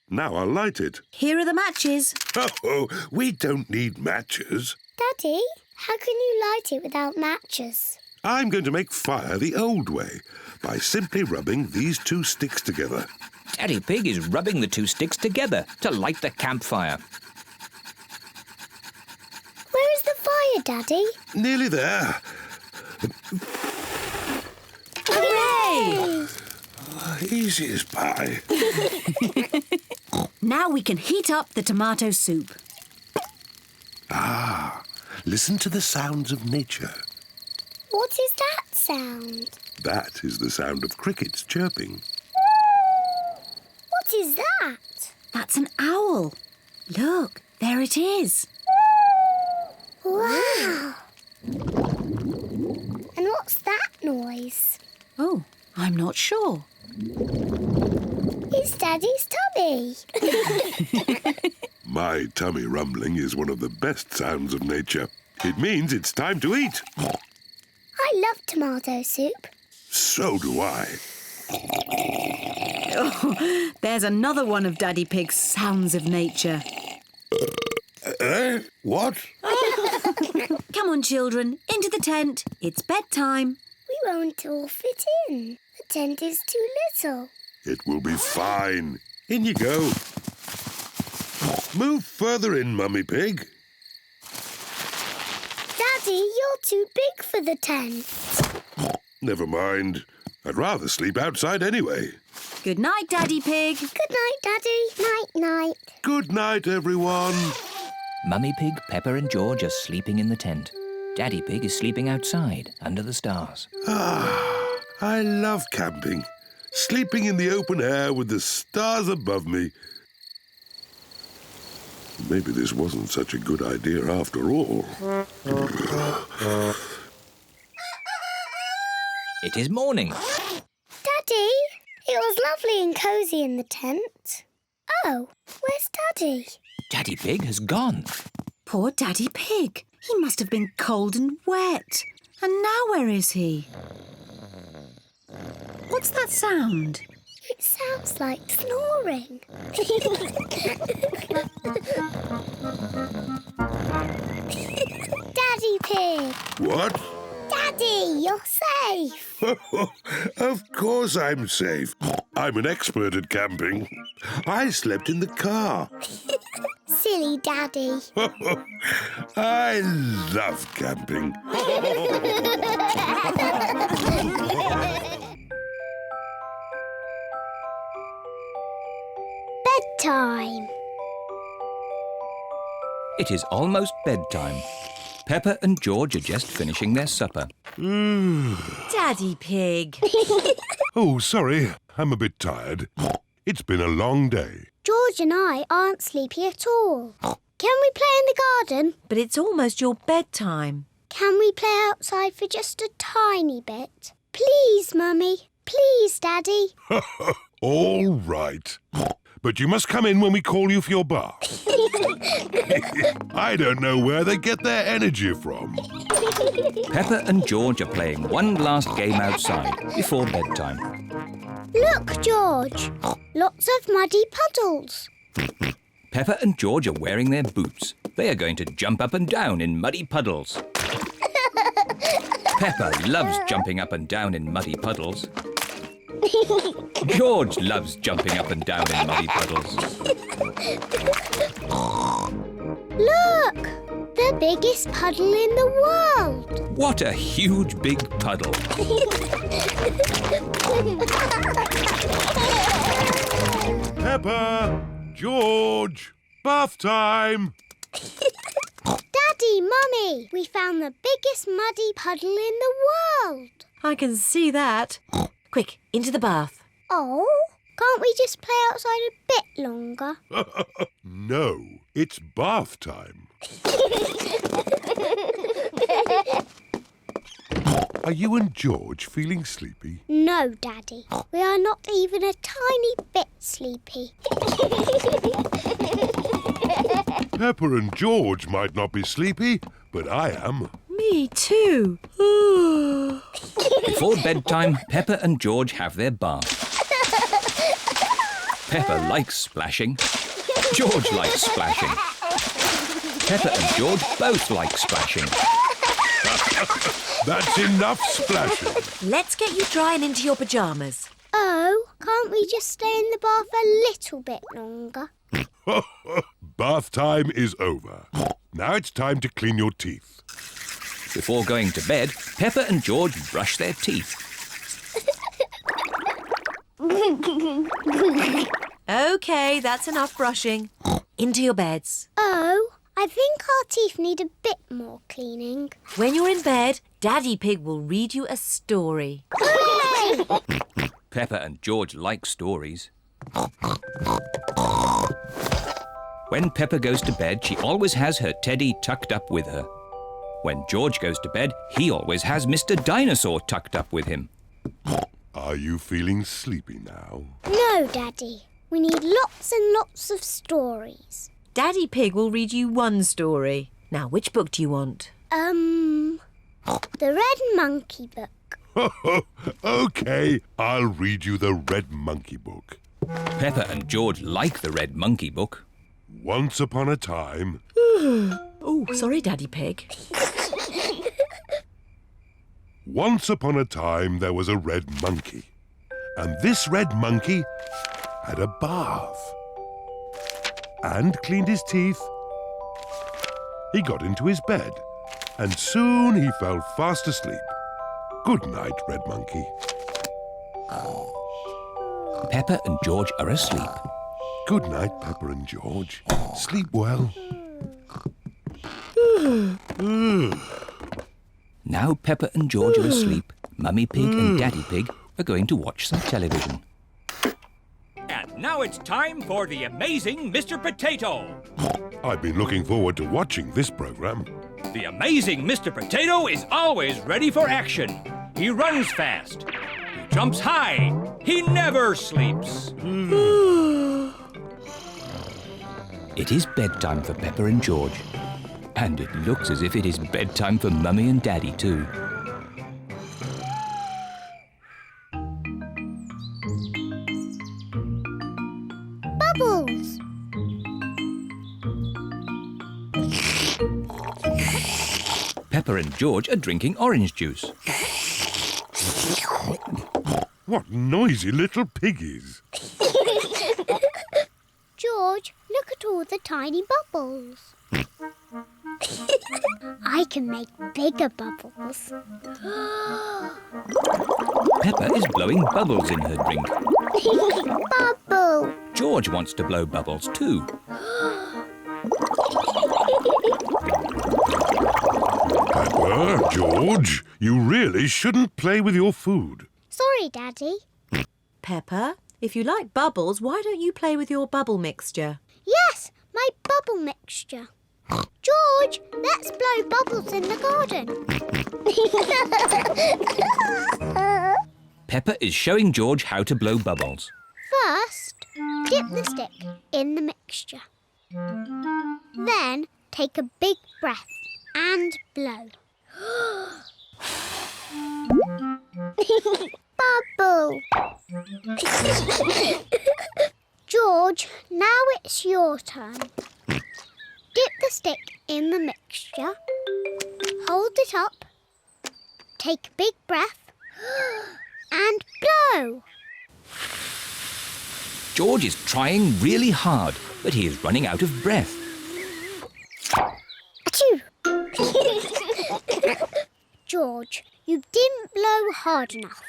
Now I'll light it. Here are the matches. Oh, we don't need matches. Daddy, how can you light it without matches? I'm going to make fire the old way. by simply rubbing these two sticks together. Daddy Pig is rubbing the two sticks together to light the campfire. Where is the fire, Daddy? Nearly there. Hooray! Easy as pie. Now we can heat up the tomato soup. Ah, listen to the sounds of nature. What is that sound? That is the sound of crickets chirping. What is that? That's an owl. Look, there it is. Wow! And what's that noise? Oh, I'm not sure. It's Daddy's tummy. My tummy rumbling is one of the best sounds of nature. It means it's time to eat. I love tomato soup. So do I. Oh, there's another one of Daddy Pig's sounds of nature. What? Come on, children, into the tent. It's bedtime. We won't all fit in. The tent is too little. It will be fine. In you go. Move further in, Mummy Pig. Daddy, you're too big for the tent. Never mind. I'd rather sleep outside anyway. Good night, Daddy Pig. Good night, Daddy. Night-night. Good night, everyone. Mummy Pig, Peppa and George are sleeping in the tent. Daddy Pig is sleeping outside under the stars. Ah, I love camping. Sleeping in the open air with the stars above me. Maybe this wasn't such a good idea after all. It is morning. Daddy, it was lovely and cosy in the tent. Oh, where's Daddy? Daddy Pig has gone. Poor Daddy Pig. He must have been cold and wet. And now where is he? What's that sound? It sounds like snoring. Daddy Pig! What? Daddy, you're safe! Of course I'm safe. I'm an expert at camping. I slept in the car. Silly Daddy. I love camping. Bedtime. It is almost bedtime. Peppa and George are just finishing their supper. Daddy Pig. Oh, sorry. I'm a bit tired. It's been a long day. George and I aren't sleepy at all. Can we play in the garden? But it's almost your bedtime. Can we play outside for just a tiny bit? Please, Mummy. Please, Daddy. All right. But you must come in when we call you for your bath. I don't know where they get their energy from. Peppa and George are playing one last game outside before bedtime. Look, George. Lots of muddy puddles. Peppa and George are wearing their boots. They are going to jump up and down in muddy puddles. Peppa loves jumping up and down in muddy puddles. George loves jumping up and down in muddy puddles. Look! The biggest puddle in the world. What a huge big puddle. Peppa! George! Bath time! Daddy, Mummy, we found the biggest muddy puddle in the world. I can see that. Quick, into the bath. Oh, can't we just play outside a bit longer? No, it's bath time. Are you and George feeling sleepy? No, Daddy. We are not even a tiny bit sleepy. Peppa and George might not be sleepy, but I am. Me too. Before bedtime, Peppa and George have their bath. Peppa likes splashing. George likes splashing. Peppa and George both like splashing. That's enough splashing. Let's get you drying into your pyjamas. Oh, can't we just stay in the bath a little bit longer? Bath time is over. Now it's time to clean your teeth. Before going to bed, Peppa and George brush their teeth. OK, that's enough brushing. Into your beds. Oh, I think our teeth need a bit more cleaning. When you're in bed, Daddy Pig will read you a story. Hooray! Peppa and George like stories. When Peppa goes to bed, she always has her teddy tucked up with her. When George goes to bed, he always has Mr. Dinosaur tucked up with him. Are you feeling sleepy now? No, Daddy. We need lots and lots of stories. Daddy Pig will read you one story. Now, which book do you want? The Red Monkey book. OK, I'll read you the Red Monkey book. Peppa and George like the Red Monkey book. Once upon a time... Oh, sorry, Daddy Pig. Once upon a time, there was a red monkey. And this red monkey had a bath. And cleaned his teeth. He got into his bed. And soon he fell fast asleep. Good night, Red Monkey. Peppa and George are asleep. Good night, Peppa and George. Sleep well. Now Peppa and George are asleep, Mummy Pig and Daddy Pig are going to watch some television. And now it's time for the amazing Mr. Potato. I've been looking forward to watching this programme. The amazing Mr. Potato is always ready for action. He runs fast. He jumps high. He never sleeps. It is bedtime for Peppa and George. And it looks as if it is bedtime for Mummy and Daddy too. Bubbles! Peppa and George are drinking orange juice. What noisy little piggies. George, look at all the tiny bubbles. I can make bigger bubbles. Peppa is blowing bubbles in her drink. Bubble! George wants to blow bubbles too. Peppa, George, you really shouldn't play with your food. Sorry, Daddy. Peppa, if you like bubbles, why don't you play with your bubble mixture? Yes, my bubble mixture. George, let's blow bubbles in the garden. Peppa is showing George how to blow bubbles. First, dip the stick in the mixture. Then, take a big breath and blow. Bubble! George, now it's your turn. Dip the stick in the mixture. Hold it up. Take a big breath. And blow! George is trying really hard, but he is running out of breath. Achoo! George, you didn't blow hard enough.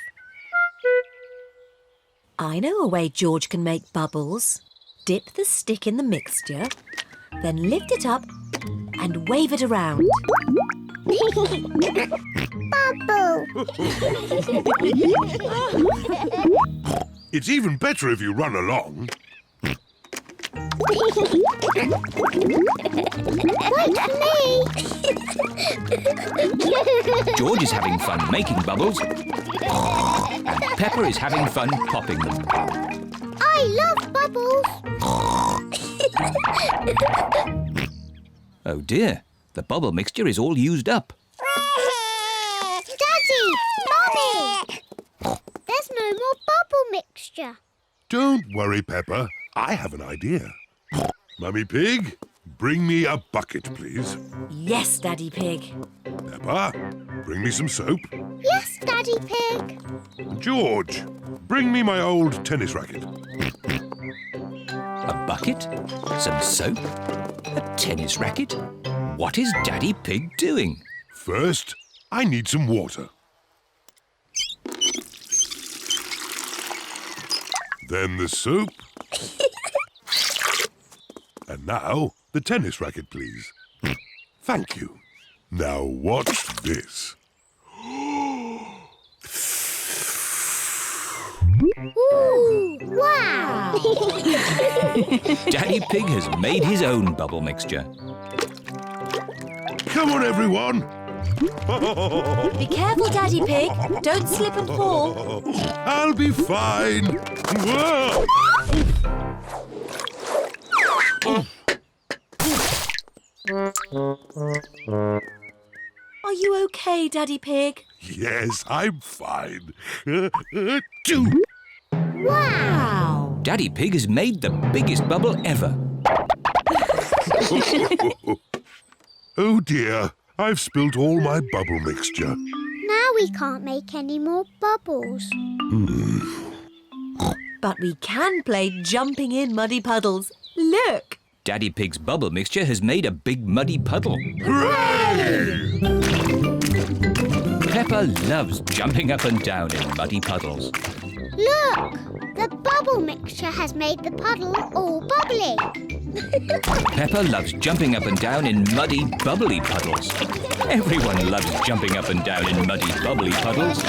I know a way George can make bubbles. Dip the stick in the mixture, then lift it up and wave it around. Bubble! It's even better if you run along. Wait for me! George is having fun making bubbles, and Peppa is having fun popping them. I love bubbles! Oh dear, the bubble mixture is all used up. Daddy! Mummy! There's no more bubble mixture. Don't worry, Peppa. I have an idea. Mummy Pig, bring me a bucket, please. Yes, Daddy Pig. Peppa, bring me some soap. Yes, Daddy Pig. George, bring me my old tennis racket. A bucket? Some soap? A tennis racket? What is Daddy Pig doing? First, I need some water. Then the soap. And now, the tennis racket, please. Thank you. Now watch this. Ooh, wow! Daddy Pig has made his own bubble mixture. Come on, everyone. Be careful, Daddy Pig. Don't slip and fall. I'll be fine. Whoa! Are you okay, Daddy Pig? Yes, I'm fine. Wow! Daddy Pig has made the biggest bubble ever. Oh dear, I've spilt all my bubble mixture. Now we can't make any more bubbles. But we can play jumping in muddy puddles. Look! Daddy Pig's bubble mixture has made a big muddy puddle. Hooray! Peppa loves jumping up and down in muddy puddles. Look! The bubble mixture has made the puddle all bubbly. Peppa loves jumping up and down in muddy, bubbly puddles. Everyone loves jumping up and down in muddy, bubbly puddles.